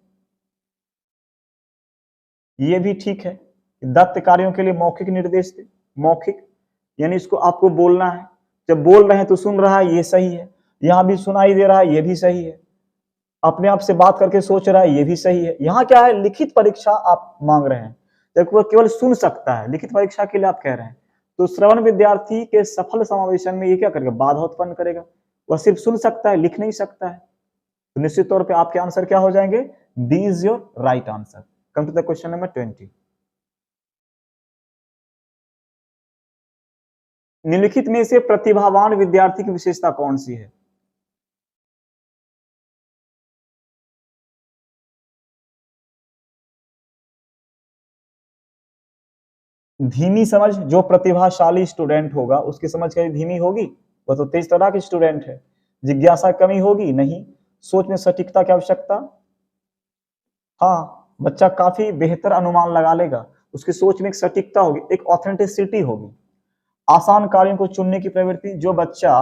[SPEAKER 1] ये भी ठीक है। दत्त कार्यों के लिए मौखिक निर्देश दें। मौखिक यानी इसको आपको बोलना है, जब बोल रहे हैं तो सुन रहा है, ये सही है। यहां भी सुनाई दे रहा है, ये भी सही है। अपने आप से बात करके सोच रहा है, ये भी सही है। यहाँ क्या है? लिखित परीक्षा आप मांग रहे हैं, जब वो केवल सुन सकता है। लिखित परीक्षा के लिए आप कह रहे हैं तो श्रवण विद्यार्थी के सफल समावेशन में ये क्या करेगा? बाधा उत्पन्न करेगा। वह सिर्फ सुन सकता है, लिख नहीं सकता है। तो निश्चित तौर पे आपके आंसर क्या हो जाएंगे? D is your right answer. Come to the question number 20। निम्नलिखित में से प्रतिभावान विद्यार्थी की विशेषता कौन सी है? धीमी समझ। जो प्रतिभाशाली स्टूडेंट होगा उसकी समझ कभी धीमी होगी? वह तो तेज तर्राक स्टूडेंट है। जिज्ञासा कमी होगी? नहीं। सोच में सटीकता की आवश्यकता? हाँ, बच्चा काफी बेहतर अनुमान लगा लेगा। उसकी सोच में एक सटीकता होगी, एक ऑथेंटिसिटी होगी। आसान कार्यों को चुनने की प्रवृत्ति। जो बच्चा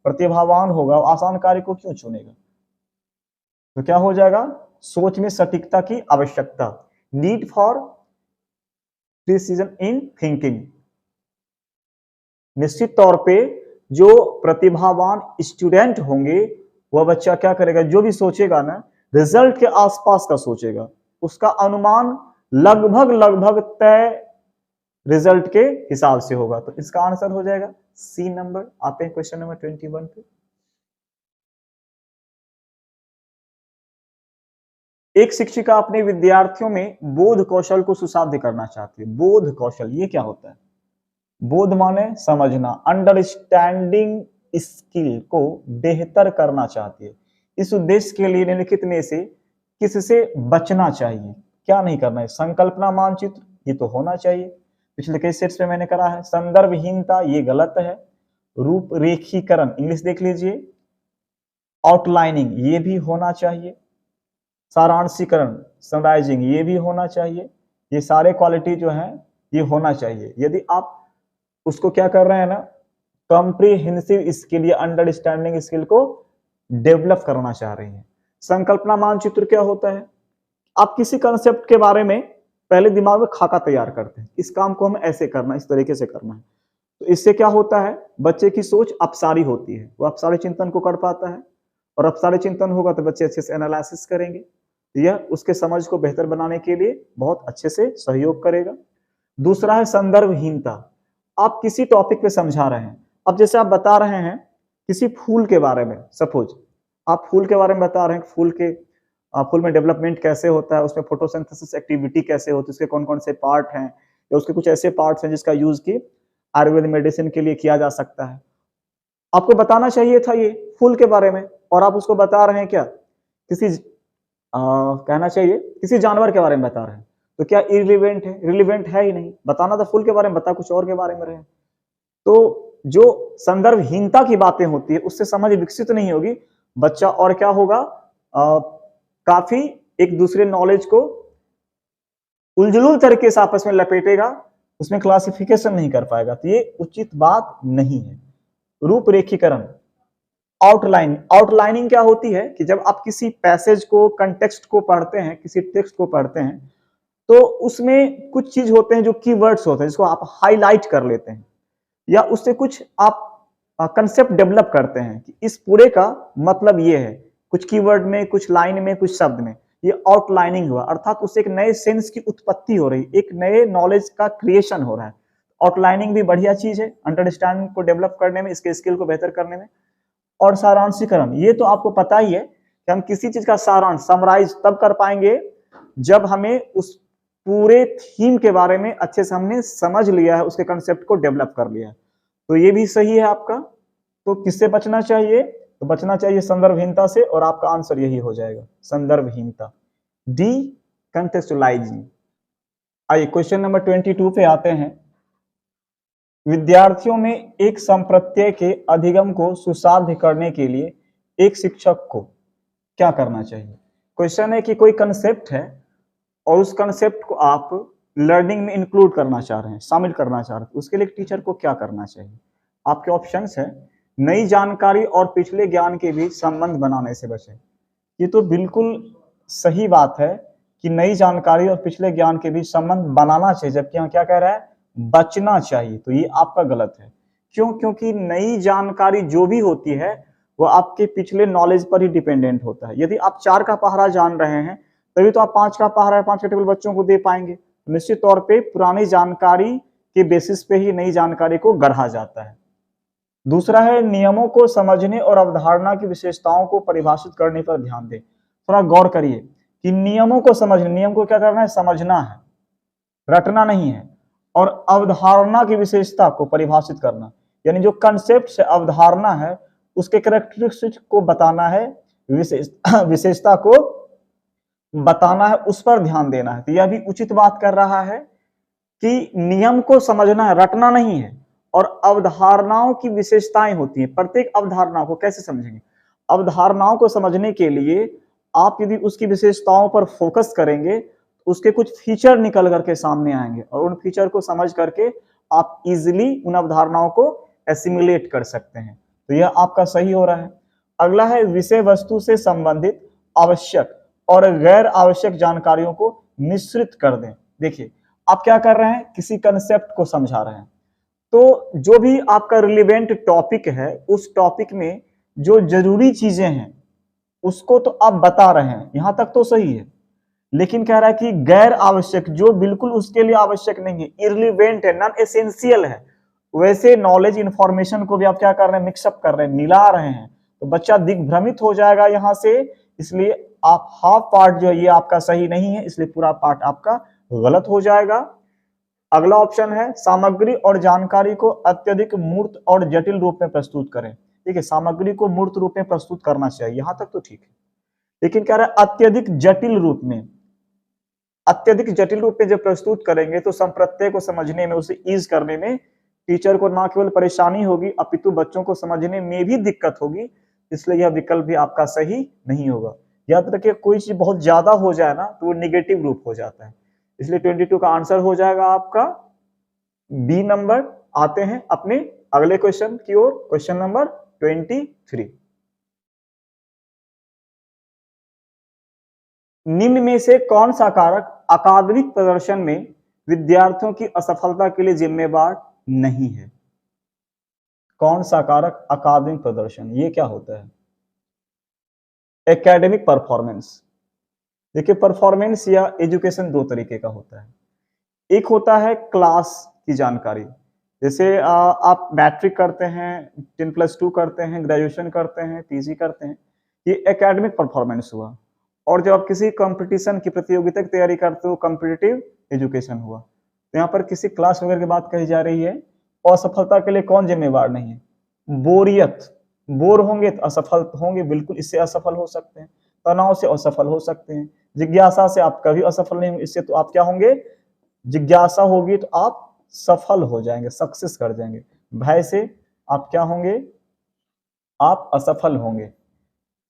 [SPEAKER 1] प्रतिभावान होगा आसान कार्य को क्यों चुनेगा? तो क्या हो जाएगा? सोच में सटीकता की आवश्यकता, need for precision in thinking. निश्चित तौर पे जो प्रतिभावान स्टूडेंट होंगे वह बच्चा क्या करेगा? जो भी सोचेगा ना रिजल्ट के आसपास का सोचेगा, उसका अनुमान लगभग तय रिजल्ट के हिसाब से होगा। तो इसका आंसर हो जाएगा सी नंबर। आते हैं क्वेश्चन नंबर 21 पे। एक शिक्षिका अपने विद्यार्थियों में बोध कौशल को सुसाध्य करना चाहती है। बोध कौशल ये क्या होता है? बोध माने समझना, अंडरस्टैंडिंग स्किल को बेहतर करना चाहती है। इस उद्देश्य के लिए निम्नलिखित में से किससे बचना चाहिए? क्या नहीं करना है? संकल्पना मानचित्र, ये तो होना चाहिए, पिछले कई सेट्स में मैंने करा है। संदर्भहीनता, ये गलत है। रूपरेखीकरण, इंग्लिश देख लीजिए। आउटलाइनिंग, ये भी होना चाहिए। सारांशीकरण, समराइजिंग, ये भी होना चाहिए। ये सारे क्वालिटी जो हैं ये होना चाहिए। यदि आप उसको क्या कर रहे हैं ना, कॉम्प्रिहेंसिव स्किल या अंडरस्टैंडिंग स्किल को डेवलप करना चाह रही हैं। संकल्पना मानचित्र क्या होता है? आप किसी कंसेप्ट के बारे में पहले दिमाग में खाका तैयार करते हैं, इस काम को हमें ऐसे करना है, इस तरीके से करना है। तो इससे क्या होता है, बच्चे की सोच अपसारी होती है, वो अपसारी चिंतन को कर पाता है, और अपसारी चिंतन होगा तो बच्चे अच्छे से एनालिसिस करेंगे, यह उसके समझ को बेहतर बनाने के लिए बहुत अच्छे से सहयोग करेगा। दूसरा है संदर्भहीनता। आप किसी टॉपिक पे समझा रहे हैं, अब जैसे आप बता रहे हैं किसी फूल के बारे में, सपोज आप फूल के बारे में बता रहे हैं, फूल में डेवलपमेंट कैसे होता है, उसमें फोटोसिंथेसिस एक्टिविटी कैसे होती है, उसके कौन कौन से पार्ट हैं, या उसके कुछ ऐसे पार्ट्स हैं जिसका यूज की आयुर्वेद मेडिसिन के लिए किया जा सकता है। आपको बताना चाहिए था ये फूल के बारे में, और आप उसको बता रहे हैं क्या, कहना चाहिए किसी जानवर के बारे में बता रहे हैं, तो क्या इरिलेवेंट है? रिलेवेंट है ही नहीं। बताना था फूल के बारे में, बता कुछ और के बारे में रहे। तो जो संदर्भहीनता की बातें होती है उससे समझ विकसित नहीं होगी, बच्चा और क्या होगा, काफी एक दूसरे नॉलेज को उलझुल तरीके से आपस में लपेटेगा, उसमें क्लासिफिकेशन नहीं कर पाएगा, तो ये उचित बात नहीं है। रूपरेखीकरण, आउटलाइनिंग क्या होती है कि जब आप किसी पैसेज को, कंटेक्स्ट को पढ़ते हैं, किसी टेक्स्ट को पढ़ते हैं, तो उसमें कुछ चीज होते हैं जो कीवर्ड्स होते हैं, जिसको आप हाईलाइट कर लेते हैं, या उससे कुछ आप कंसेप्ट डेवलप करते हैं कि इस पूरे का मतलब ये है, कुछ कीवर्ड में, कुछ लाइन में, कुछ शब्द में, ये आउटलाइनिंग हुआ, अर्थात उससे एक नए सेंस की उत्पत्ति हो रही, एक नए नॉलेज का क्रिएशन हो रहा है। आउटलाइनिंग भी बढ़िया चीज है अंडरस्टैंडिंग को डेवलप करने में, इसके स्किल को बेहतर करने में। और सारांशीकरण, ये तो आपको पता ही है कि हम किसी चीज का सारांश, समराइज तब कर पाएंगे जब हमें उस पूरे थीम के बारे में अच्छे से हमने समझ लिया है, उसके कंसेप्ट को डेवलप कर लिया है। तो ये भी सही है आपका। तो किससे बचना चाहिए? तो बचना चाहिए संदर्भहीनता से, और आपका आंसर यही हो जाएगा, संदर्भहीनता, डी, कंटेक्चुअलाइजिंग। आइए क्वेश्चन नंबर 22 पे आते हैं। विद्यार्थियों में एक संप्रत्यय के अधिगम को सुसाध्य करने के लिए एक शिक्षक को क्या करना चाहिए? क्वेश्चन है कि कोई कंसेप्ट है और उस कंसेप्ट को आप लर्निंग में इंक्लूड करना चाह रहे हैं, शामिल करना चाह रहे हैं, उसके लिए टीचर को क्या करना चाहिए? आपके ऑप्शंस है, नई जानकारी और पिछले ज्ञान के बीच संबंध बनाने से बचें। ये तो बिल्कुल सही बात है कि नई जानकारी और पिछले ज्ञान के बीच संबंध बनाना चाहिए, जबकि यहाँ क्या कह रहा है, बचना चाहिए। तो ये आपका गलत है। क्यों? क्योंकि नई जानकारी जो भी होती है वो आपके पिछले नॉलेज पर ही डिपेंडेंट होता है। यदि आप 4 का पहरा जान रहे हैं तभी तो आप 5 का पहरा, 5 का टेबल बच्चों को दे पाएंगे। निश्चित तौर पे पुरानी जानकारी के बेसिस पे ही नई जानकारी को गढ़ा जाता है। दूसरा है, नियमों को समझने और अवधारणा की विशेषताओं को परिभाषित करने पर ध्यान दें। थोड़ा गौर करिए कि नियमों को समझने, नियम को क्या करना है, समझना है, रटना नहीं है, और अवधारणा की विशेषता को परिभाषित करना, यानी जो कंसेप्ट से अवधारणा है उसके कैरेक्टरिस्टिक्स को बताना है, विशेषता को बताना है, उस पर ध्यान देना है। तो यह भी उचित बात कर रहा है कि नियम को समझना है, रटना नहीं है, और अवधारणाओं की विशेषताएं होती हैं। प्रत्येक अवधारणा को कैसे समझेंगे? अवधारणाओं को समझने के लिए आप यदि उसकी विशेषताओं पर फोकस करेंगे, उसके कुछ फीचर निकल करके सामने आएंगे, और उन फीचर को समझ करके आप इजिली उन अवधारणाओं को एसिमुलेट कर सकते हैं। तो यह आपका सही हो रहा है। अगला है, विषय वस्तु से संबंधित आवश्यक और गैर आवश्यक जानकारियों को मिश्रित कर दें। देखिए आप क्या कर रहे हैं, किसी कंसेप्ट को समझा रहे हैं, तो जो भी आपका रिलेवेंट टॉपिक है, उस टॉपिक में जो जरूरी चीजें हैं उसको तो आप बता रहे हैं, यहां तक तो सही है। लेकिन कह रहा है कि गैर आवश्यक, जो बिल्कुल उसके लिए आवश्यक नहीं है, इररिलेवेंट है, नॉन एसेंशियल है, वैसे नॉलेज इंफॉर्मेशन को भी आप क्या कर रहे हैं, मिक्सअप कर रहे हैं, मिला रहे हैं, तो बच्चा दिग्भ्रमित हो जाएगा यहां से। इसलिए आप हाफ पार्ट जो है ये आपका सही नहीं है, इसलिए पूरा पार्ट आपका गलत हो जाएगा। अगला ऑप्शन है, सामग्री और जानकारी को अत्यधिक मूर्त और जटिल रूप में प्रस्तुत करें। ठीक है, सामग्री को मूर्त रूप में प्रस्तुत करना चाहिए, यहां तक तो ठीक है, लेकिन कह रहा है अत्यधिक जटिल रूप में। अत्यधिक जटिल रूप में जब प्रस्तुत करेंगे तो संप्रत्यय को समझने में, उसे ईज करने में टीचर को ना केवल परेशानी होगी अपितु बच्चों को समझने में भी दिक्कत होगी। इसलिए यह विकल्प भी आपका सही नहीं होगा। याद रखिए, कोई चीज बहुत ज्यादा हो जाए ना तो वो निगेटिव रूप हो जाता है। इसलिए 22 का आंसर हो जाएगा आपका बी नंबर, आते हैं अपने अगले क्वेश्चन की ओर, क्वेश्चन नंबर 23। निम्न में से कौन सा कारक अकादमिक प्रदर्शन में विद्यार्थियों की असफलता के लिए जिम्मेवार नहीं है? कौन सा कारक अकादमिक प्रदर्शन, ये क्या होता है? Academic performance. देखिए, परफॉर्मेंस या एजुकेशन दो तरीके का होता है। एक होता है क्लास की जानकारी, जैसे आप मैट्रिक करते हैं, 10+2 करते हैं, ग्रेजुएशन करते हैं, पीजी करते हैं, ये एकेडमिक परफॉर्मेंस हुआ। और जब आप किसी कंपटीशन की प्रतियोगिता की तैयारी करते हो, कॉम्पिटिटिव एजुकेशन हुआ। तो यहाँ पर किसी क्लास वगैरह की बात कही जा रही है। असफलता के लिए कौन जिम्मेवार नहीं है? बोरियत, बोर होंगे तो असफल होंगे, बिल्कुल इससे असफल हो सकते हैं। तनाव से असफल हो सकते हैं। जिज्ञासा से आप कभी असफल नहीं होंगे, इससे तो आप क्या होंगे? जिज्ञासा होगी तो आप सफल हो जाएंगे, सक्सेस कर जाएंगे। भय से आप क्या होंगे? आप असफल होंगे।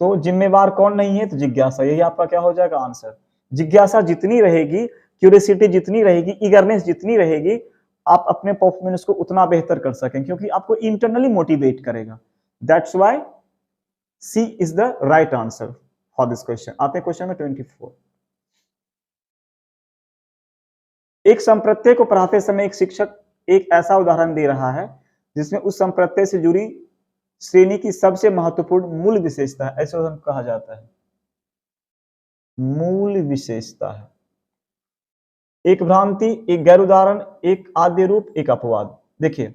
[SPEAKER 1] तो जिम्मेवार कौन नहीं है? तो जिज्ञासा, यही आपका क्या हो जाएगा? आंसर। जिज्ञासा जितनी रहेगी, क्यूरियोसिटी जितनी रहेगी, ईगरनेस जितनी रहेगी, आप अपने परफॉर्मेंस को उतना बेहतर कर सकेंगे, क्योंकि आपको इंटरनली मोटिवेट करेगा। That's why C is the right answer for this question. आते हैं क्वेश्चन में 24। एक संप्रत्यय को पढ़ाते समय एक शिक्षक एक ऐसा उदाहरण दे रहा है जिसमें उस संप्रत्यय से जुड़ी श्रेणी की सबसे महत्वपूर्ण मूल विशेषता है, ऐसे उदाहरण कहा जाता है। मूल विशेषता है। एक भ्रांति, एक गैर उदाहरण, एक आद्य रूप, एक अपवाद। देखिए,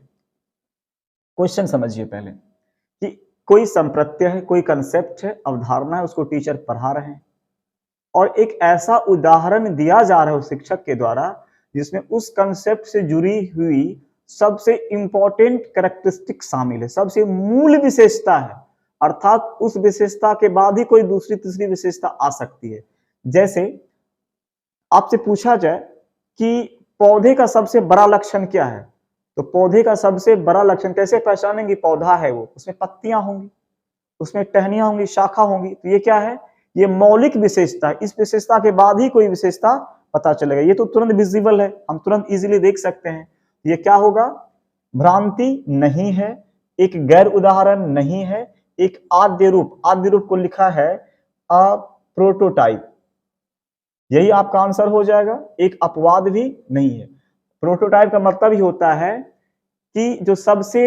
[SPEAKER 1] क्वेश्चन समझिए पहले कि कोई संप्रत्यय है, कोई कंसेप्ट है, अवधारणा है, उसको टीचर पढ़ा रहे हैं और एक ऐसा उदाहरण दिया जा रहा है उस शिक्षक के द्वारा जिसमें उस कंसेप्ट से जुड़ी हुई सबसे इंपॉर्टेंट कैरेक्टरिस्टिक शामिल है, सबसे मूल विशेषता है। अर्थात उस विशेषता के बाद ही कोई दूसरी तीसरी विशेषता आ सकती है। जैसे आपसे पूछा जाए कि पौधे का सबसे बड़ा लक्षण क्या है, तो पौधे का सबसे बड़ा लक्षण कैसे पहचानेंगे? पौधा है वो, उसमें पत्तियां होंगी, उसमें टहनियां होंगी, शाखा होंगी। तो ये क्या है? ये मौलिक विशेषता। इस विशेषता के बाद ही कोई विशेषता पता चलेगा। ये तो तुरंत विजिबल है, हम तुरंत इजीली देख सकते हैं। ये क्या होगा? भ्रांति नहीं है, एक गैर उदाहरण नहीं है, एक आद्य रूप। आद्य रूप को लिखा है प्रोटोटाइप, यही आपका आंसर हो जाएगा। एक अपवाद भी नहीं है। प्रोटोटाइप का मतलब ही होता है कि जो सबसे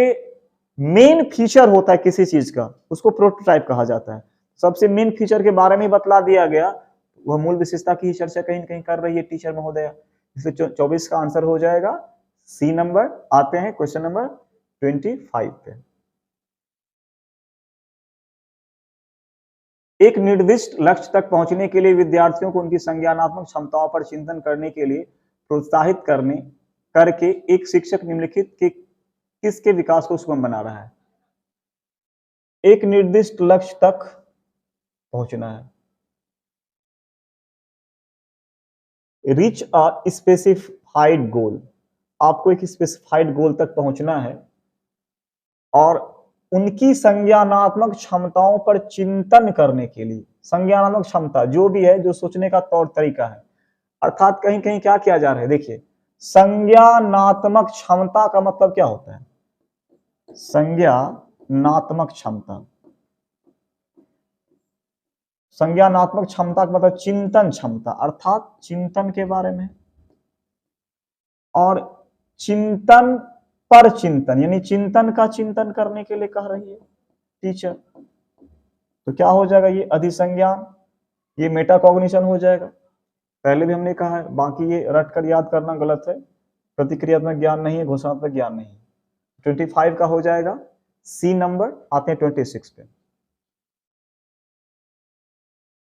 [SPEAKER 1] मेन फीचर होता है किसी चीज का, उसको प्रोटोटाइप कहा जाता है। सबसे मेन फीचर के बारे में बतला दिया गया, वह मूल विशेषता की चर्चा कहीं कहीं कर रही है टीचर महोदय। इसलिए 24 का आंसर हो जाएगा सी नंबर। आते हैं क्वेश्चन नंबर 25 पे। एक निर्दिष्ट लक्ष्य तक पहुंचने के लिए विद्यार्थियों को उनकी संज्ञानात्मक क्षमताओं पर चिंतन करने के लिए प्रोत्साहित करके एक शिक्षक निम्नलिखित के किसके विकास को सुगम बना रहा है? एक निर्दिष्ट लक्ष्य तक पहुंचना है, रीच अ स्पेसिफाइड गोल। आपको एक स्पेसिफाइड गोल तक पहुंचना है और उनकी संज्ञानात्मक क्षमताओं पर चिंतन करने के लिए, संज्ञानात्मक क्षमता जो भी है, जो सोचने का तौर तरीका है, अर्थात कहीं कहीं क्या किया जा रहा है? देखिए, संज्ञानात्मक क्षमता का मतलब क्या होता है? संज्ञानात्मक क्षमता, संज्ञानात्मक क्षमता का मतलब चिंतन क्षमता, अर्थात चिंतन के बारे में। और चिंतन पर चिंतन, यानी चिंतन का चिंतन करने के लिए कह रही है टीचर। तो क्या हो जाएगा? ये अधिसंज्ञान, ये मेटाकॉग्निशन हो जाएगा। पहले भी हमने कहा है, बाकी ये रट कर याद करना गलत है। प्रतिक्रियात्मक ज्ञान नहीं है, घोषणात्मक ज्ञान नहीं है। 25 का हो जाएगा सी नंबर। आते हैं 26 पे।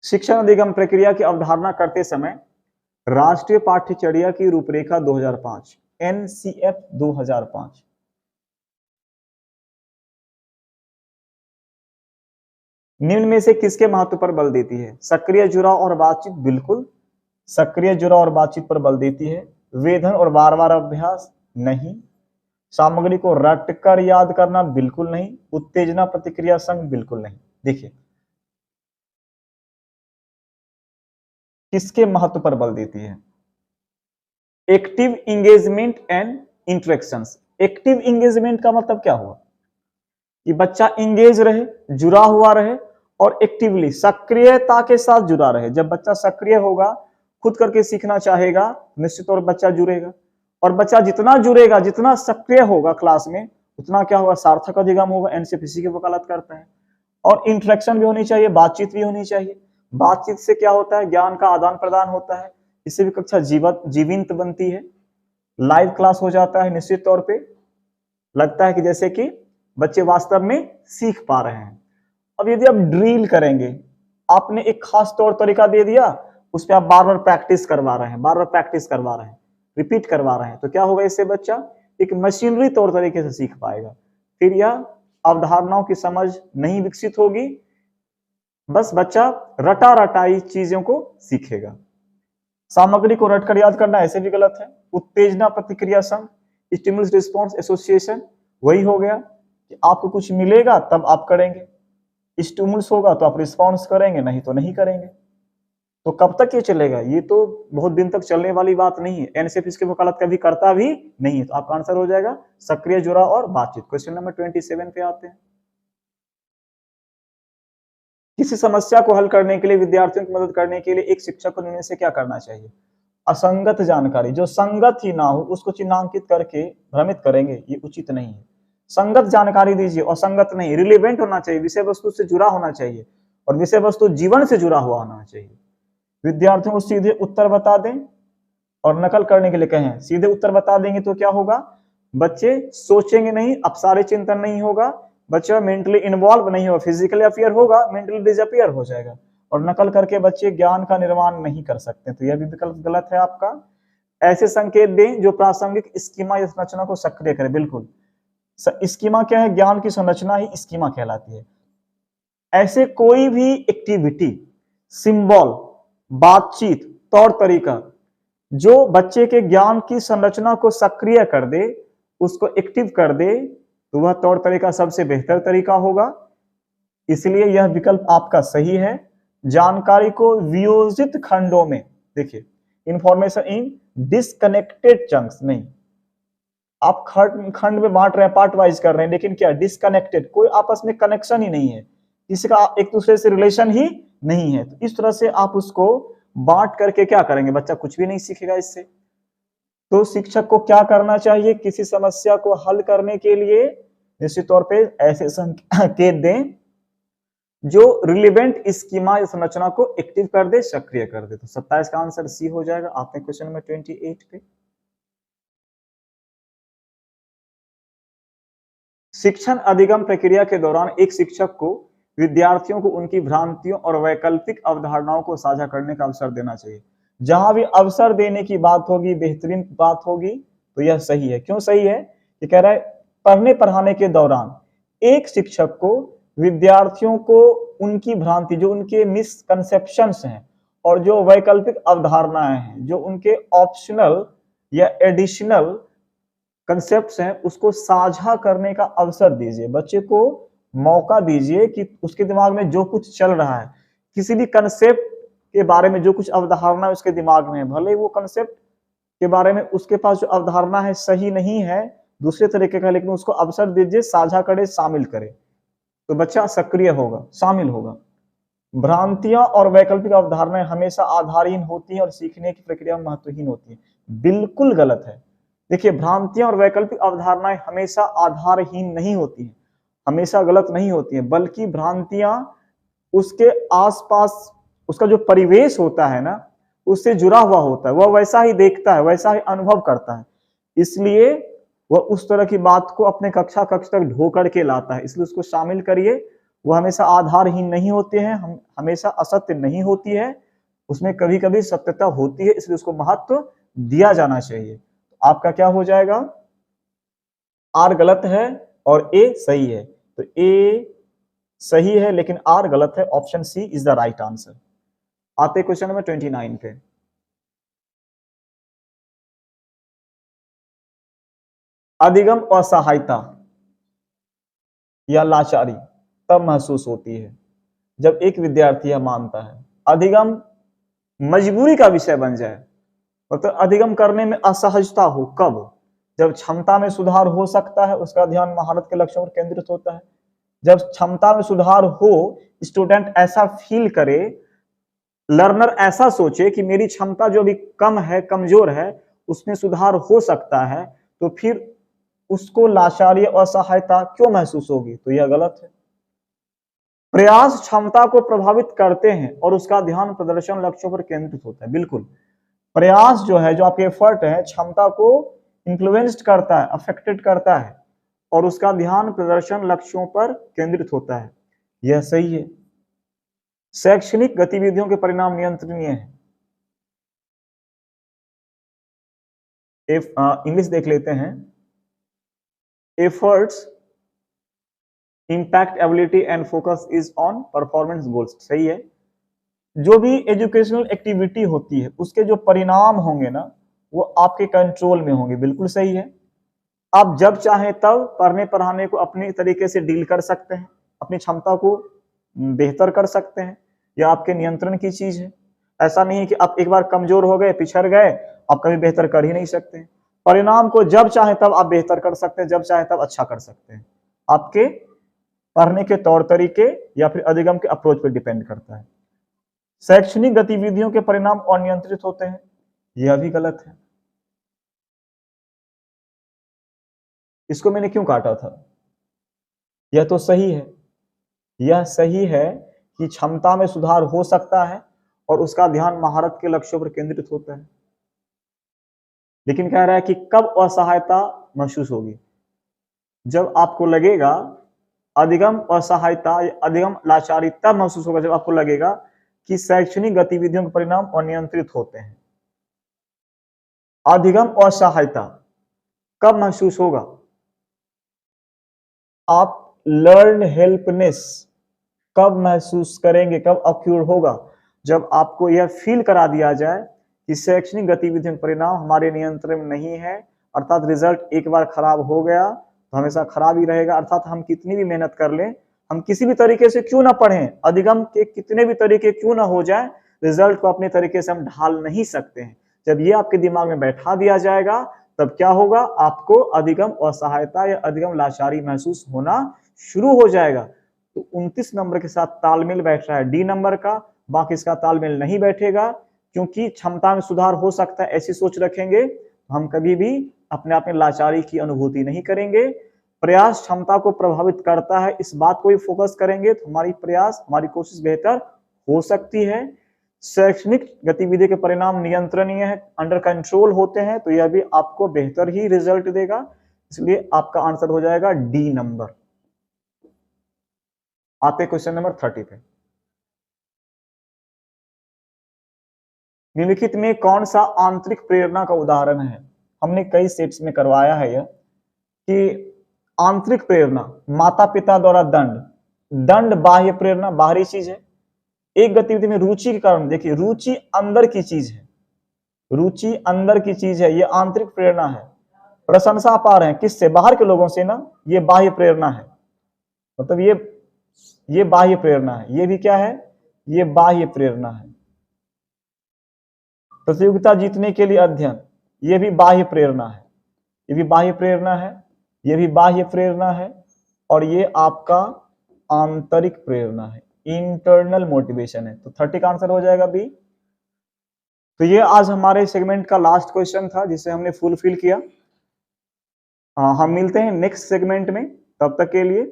[SPEAKER 1] शिक्षण अधिगम प्रक्रिया की अवधारणा करते समय राष्ट्रीय पाठ्यचर्या की रूपरेखा 2005, एनसीएफ 2005, निम्न में से किसके महत्व पर बल देती है? सक्रिय जुड़ाव और बातचीत, बिल्कुल सक्रिय जुड़ाव और बातचीत पर बल देती है। वेधन और बार बार अभ्यास, नहीं। सामग्री को रटकर याद करना, बिल्कुल नहीं। उत्तेजना प्रतिक्रिया संग, बिल्कुल नहीं। देखिए, किसके महत्व पर बल देती है? Active engagement and interactions. Active engagement का मतलब क्या हुआ कि बच्चा इंगेज रहे, जुड़ा हुआ रहे और एक्टिवली सक्रियता के साथ जुड़ा रहे। जब बच्चा सक्रिय होगा, खुद करके सीखना चाहेगा, निश्चित तौर पर बच्चा जुड़ेगा। और बच्चा जितना जुड़ेगा, जितना सक्रिय होगा क्लास में, उतना क्या होगा, सार्थक अधिगम होगा। एनसीएफ इसी की वकालत करता है। और इंटरेक्शन भी होनी चाहिए, बातचीत भी होनी चाहिए। बातचीत से क्या होता है, ज्ञान का आदान प्रदान होता है, इससे भी कक्षा जीवंत बनती है, लाइव क्लास हो जाता है। निश्चित तौर पे लगता है कि जैसे कि बच्चे वास्तव में सीख पा रहे हैं। अब यदि आप ड्रिल करेंगे, आपने एक खास तौर तरीका दे दिया, उस पर आप बार बार प्रैक्टिस करवा रहे हैं, बार बार प्रैक्टिस करवा रहे हैं, रिपीट करवा रहे हैं, तो क्या होगा, इससे बच्चा एक मशीनरी तौर तरीके से सीख पाएगा। फिर यह अवधारणाओं की समझ नहीं विकसित होगी, बस बच्चा रटा रटाई चीजों को सीखेगा। सामग्री को रटकर याद करना ऐसे भी गलत है। उत्तेजना प्रतिक्रिया संघ, स्टिमुलस रिस्पॉन्स एसोसिएशन, वही हो गया कि आपको कुछ मिलेगा तब आप करेंगे, स्टिमुलस होगा तो आप रिस्पॉन्स करेंगे, नहीं तो नहीं करेंगे। तो कब तक ये चलेगा, ये तो बहुत दिन तक चलने वाली बात नहीं है। एनसीएफ इसकी वकालत कभी करता भी नहीं है। तो आपका आंसर हो जाएगा सक्रिय, जुड़ा और बातचीत। क्वेश्चन नंबर 27 पे आते हैं। किसी समस्या को हल करने के लिए, विद्यार्थियों की मदद करने के लिए एक शिक्षक को निर्णय से क्या करना चाहिए? असंगत जानकारी, जो संगत ही ना हो उसको चिन्हांकित करके भ्रमित करेंगे, ये उचित नहीं है। संगत जानकारी दीजिए, असंगत नहीं। रिलेवेंट होना चाहिए, विषय वस्तु से जुड़ा होना चाहिए, और विषय वस्तु जीवन से जुड़ा हुआ होना चाहिए। विद्यार्थियों को सीधे उत्तर बता दें और नकल करने के लिए कहें। सीधे उत्तर बता देंगे तो क्या होगा, बच्चे सोचेंगे नहीं, अपसारी चिंतन नहीं होगा, बच्चा मेंटली इन्वॉल्व नहीं होगा, फिजिकली अफेयर होगा, मेंटली डिसअपियर हो जाएगा। और नकल करके बच्चे ज्ञान का निर्माण नहीं कर सकते, तो यह भी विकल्प गलत है आपका। ऐसे संकेत दें जो प्रासंगिक स्कीमा या संरचना को सक्रिय करे। बिल्कुल, स्कीमा क्या है, ज्ञान की संरचना ही स्कीमा कहलाती है। ऐसे कोई भी एक्टिविटी, सिंबल, बातचीत, तौर तरीका जो बच्चे के ज्ञान की संरचना को सक्रिय कर दे, उसको एक्टिव कर दे, तो वह तौर तरीका सबसे बेहतर तरीका होगा। इसलिए यह विकल्प आपका सही है। जानकारी को वियोजित खंडों में, देखिए इंफॉर्मेशन इन डिस्कनेक्टेड चंक्स नहीं, आप खंड में बांट रहे हैं, पार्ट वाइज कर रहे हैं, लेकिन क्या डिस्कनेक्टेड, कोई आपस में कनेक्शन ही नहीं है, किसी का एक दूसरे से रिलेशन ही नहीं है। तो इस तरह से आप उसको बांट करके क्या करेंगे, बच्चा कुछ भी नहीं सीखेगा इससे। तो शिक्षक को क्या करना चाहिए, किसी समस्या को हल करने के लिए निश्चित तौर पे ऐसे संकेत दें जो रिलेवेंट स्कीमा या संरचना को एक्टिव कर दे, सक्रिय कर दे। तो 27 का आंसर सी हो जाएगा। आते हैं क्वेश्चन नंबर 28 पे। शिक्षण अधिगम प्रक्रिया के दौरान एक शिक्षक को विद्यार्थियों को उनकी भ्रांतियों और वैकल्पिक अवधारणाओं को साझा करने का अवसर देना चाहिए। जहां भी अवसर देने की बात होगी, बेहतरीन बात होगी, तो यह सही है। क्यों सही है, ये कह रहा है पढ़ने पढ़ाने के दौरान एक शिक्षक को विद्यार्थियों को उनकी भ्रांति, जो उनके मिसकंसेप्शंस हैं और जो वैकल्पिक अवधारणाएं हैं, जो उनके ऑप्शनल या एडिशनल कंसेप्ट्स हैं, उसको साझा करने का अवसर दीजिए। बच्चे को मौका दीजिए कि उसके दिमाग में जो कुछ चल रहा है, किसी भी कंसेप्ट के बारे में जो कुछ अवधारणा उसके दिमाग में है, भले वो कंसेप्ट के बारे में उसके पास जो अवधारणा है सही नहीं है, दूसरे तरीके का, लेकिन उसको अवसर दीजिए, साझा करे, शामिल करे, तो बच्चा सक्रिय होगा, शामिल होगा। भ्रांतियां और वैकल्पिक अवधारणाएं हमेशा आधारहीन होती हैं और सीखने की प्रक्रिया में महत्वहीन होती है। बिल्कुल गलत है। देखिए, भ्रांतियां और वैकल्पिक अवधारणाएं हमेशा आधारहीन नहीं होती हैं, हमेशा गलत नहीं होती हैं, बल्कि भ्रांतियां उसके आसपास, उसका जो परिवेश होता है ना, उससे जुड़ा हुआ होता है, वह वैसा ही देखता है, वैसा ही अनुभव करता है, इसलिए वह उस तरह की बात को अपने कक्षा तक ढो करके लाता है। इसलिए उसको शामिल करिए। वो हमेशा आधारहीन नहीं होते हैं, हमेशा असत्य नहीं होती है, उसमें कभी कभी सत्यता होती है, इसलिए उसको महत्व दिया जाना चाहिए। आपका क्या हो जाएगा, आर गलत है और ए सही है। तो ए सही है लेकिन आर गलत है, option C is the right answer. आते क्वेश्चन नंबर 29 पे। अधिगम असहायता या लाचारी तब महसूस होती है जब एक विद्यार्थी यह मानता है अधिगम मजबूरी का विषय बन जाए, मतलब अधिगम करने में असहजता हो। कब, जब क्षमता में सुधार हो सकता है उसका ध्यान महारत के लक्ष्यों पर केंद्रित होता है। जब क्षमता में सुधार हो, स्टूडेंट ऐसा फील करे, लर्नर ऐसा सोचे कि मेरी क्षमता जो भी कम है, कमजोर है, उसमें सुधार हो सकता है, तो फिर उसको लाचारी और असहायता क्यों महसूस होगी? तो यह गलत है। प्रयास क्षमता को प्रभावित करते हैं और उसका ध्यान प्रदर्शन लक्ष्यों पर केंद्रित होता है। बिल्कुल, प्रयास जो है, जो आपके एफर्ट है, क्षमता को इन्फ्लुएंस्ड करता है, अफेक्टेड करता है और उसका ध्यान प्रदर्शन लक्ष्यों पर केंद्रित होता है। यह सही है। शैक्षणिक गतिविधियों के परिणाम नियंत्रणीय है। इंग्लिश देख लेते हैं। Efforts impact ability and focus is on performance goals. सही है। जो भी एजुकेशनल एक्टिविटी होती है उसके जो परिणाम होंगे ना, वो आपके कंट्रोल में होंगे। बिल्कुल सही है। आप जब चाहें तब पढ़ने पढ़ाने को अपने तरीके से डील कर सकते हैं, अपनी क्षमता को बेहतर कर सकते हैं। यह आपके नियंत्रण की चीज है। ऐसा नहीं है कि आप एक बार कमजोर हो गए, पिछड़ गए, आप कभी बेहतर कर ही नहीं सकते। परिणाम को जब चाहे तब आप बेहतर कर सकते हैं, जब चाहे तब अच्छा कर सकते हैं। आपके पढ़ने के तौर तरीके या फिर अधिगम के अप्रोच पर डिपेंड करता है। शैक्षणिक गतिविधियों के परिणाम अनियंत्रित होते हैं। यह भी गलत है। इसको मैंने क्यों काटा था? यह तो सही है। यह सही है कि क्षमता में सुधार हो सकता है और उसका ध्यान महारत के लक्ष्यों पर केंद्रित होता है। लेकिन कह रहा है कि कब असहायता महसूस होगी? जब आपको लगेगा अधिगम असहायता या अधिगम लाचारी तब महसूस होगा जब आपको लगेगा कि शैक्षणिक गतिविधियों के परिणाम अनियंत्रित होते हैं। अधिगम असहायता कब महसूस होगा? आप लर्न हेल्पनेस कब महसूस करेंगे, कब अक्यूर होगा? जब आपको यह फील करा दिया जाए कि शैक्षणिक गतिविधियों के परिणाम हमारे नियंत्रण में नहीं है, अर्थात रिजल्ट एक बार खराब हो गया तो हमेशा खराब ही रहेगा। अर्थात हम कितनी भी मेहनत कर लें, हम किसी भी तरीके से क्यों ना पढ़ें, अधिगम के कितने भी तरीके क्यों ना हो जाए, रिजल्ट को अपने तरीके से हम ढाल नहीं सकते हैं। जब ये आपके दिमाग में बैठा दिया जाएगा तब क्या होगा? आपको अधिगम असहायता या अधिगम लाचारी महसूस होना शुरू हो जाएगा। तो 29 नंबर के साथ तालमेल बैठ रहा है डी नंबर का, बाकी इसका तालमेल नहीं बैठेगा। क्योंकि क्षमता में सुधार हो सकता है ऐसी सोच रखेंगे तो हम कभी भी अपने आप में लाचारी की अनुभूति नहीं करेंगे। प्रयास क्षमता को प्रभावित करता है, इस बात को भी फोकस करेंगे तो हमारी प्रयास, हमारी कोशिश बेहतर हो सकती है। शैक्षणिक गतिविधि के परिणाम नियंत्रणीय है, अंडर कंट्रोल होते हैं, तो यह भी आपको बेहतर ही रिजल्ट देगा। इसलिए आपका आंसर हो जाएगा डी नंबर। आते क्वेश्चन नंबर 30 पे। निम्नलिखित में कौन सा आंतरिक प्रेरणा का उदाहरण है? हमने कई सेट्स में करवाया है यह कि आंतरिक प्रेरणा, माता पिता द्वारा दंड बाह्य प्रेरणा बाहरी चीज है। एक गतिविधि में रुचि के कारण, देखिए रुचि अंदर की चीज है, रुचि अंदर की चीज है, ये आंतरिक प्रेरणा है। प्रशंसा पा रहे हैं किससे? बाहर के लोगों से ना, ये बाह्य प्रेरणा है। मतलब ये बाह्य प्रेरणा है। ये भी क्या है? ये बाह्य प्रेरणा है। प्रतियोगिता जीतने के लिए अध्ययन, ये भी बाह्य प्रेरणा है। ये भी बाह्य प्रेरणा है, ये भी बाह्य प्रेरणा है और ये आपका आंतरिक प्रेरणा है, इंटरनल मोटिवेशन है। तो 30 का आंसर हो जाएगा बी। तो ये आज हमारे सेगमेंट का लास्ट क्वेश्चन था जिसे हमने फुलफिल किया। हम मिलते हैं नेक्स्ट सेगमेंट में, तब तक के लिए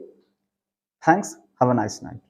[SPEAKER 1] thanks, have a nice night.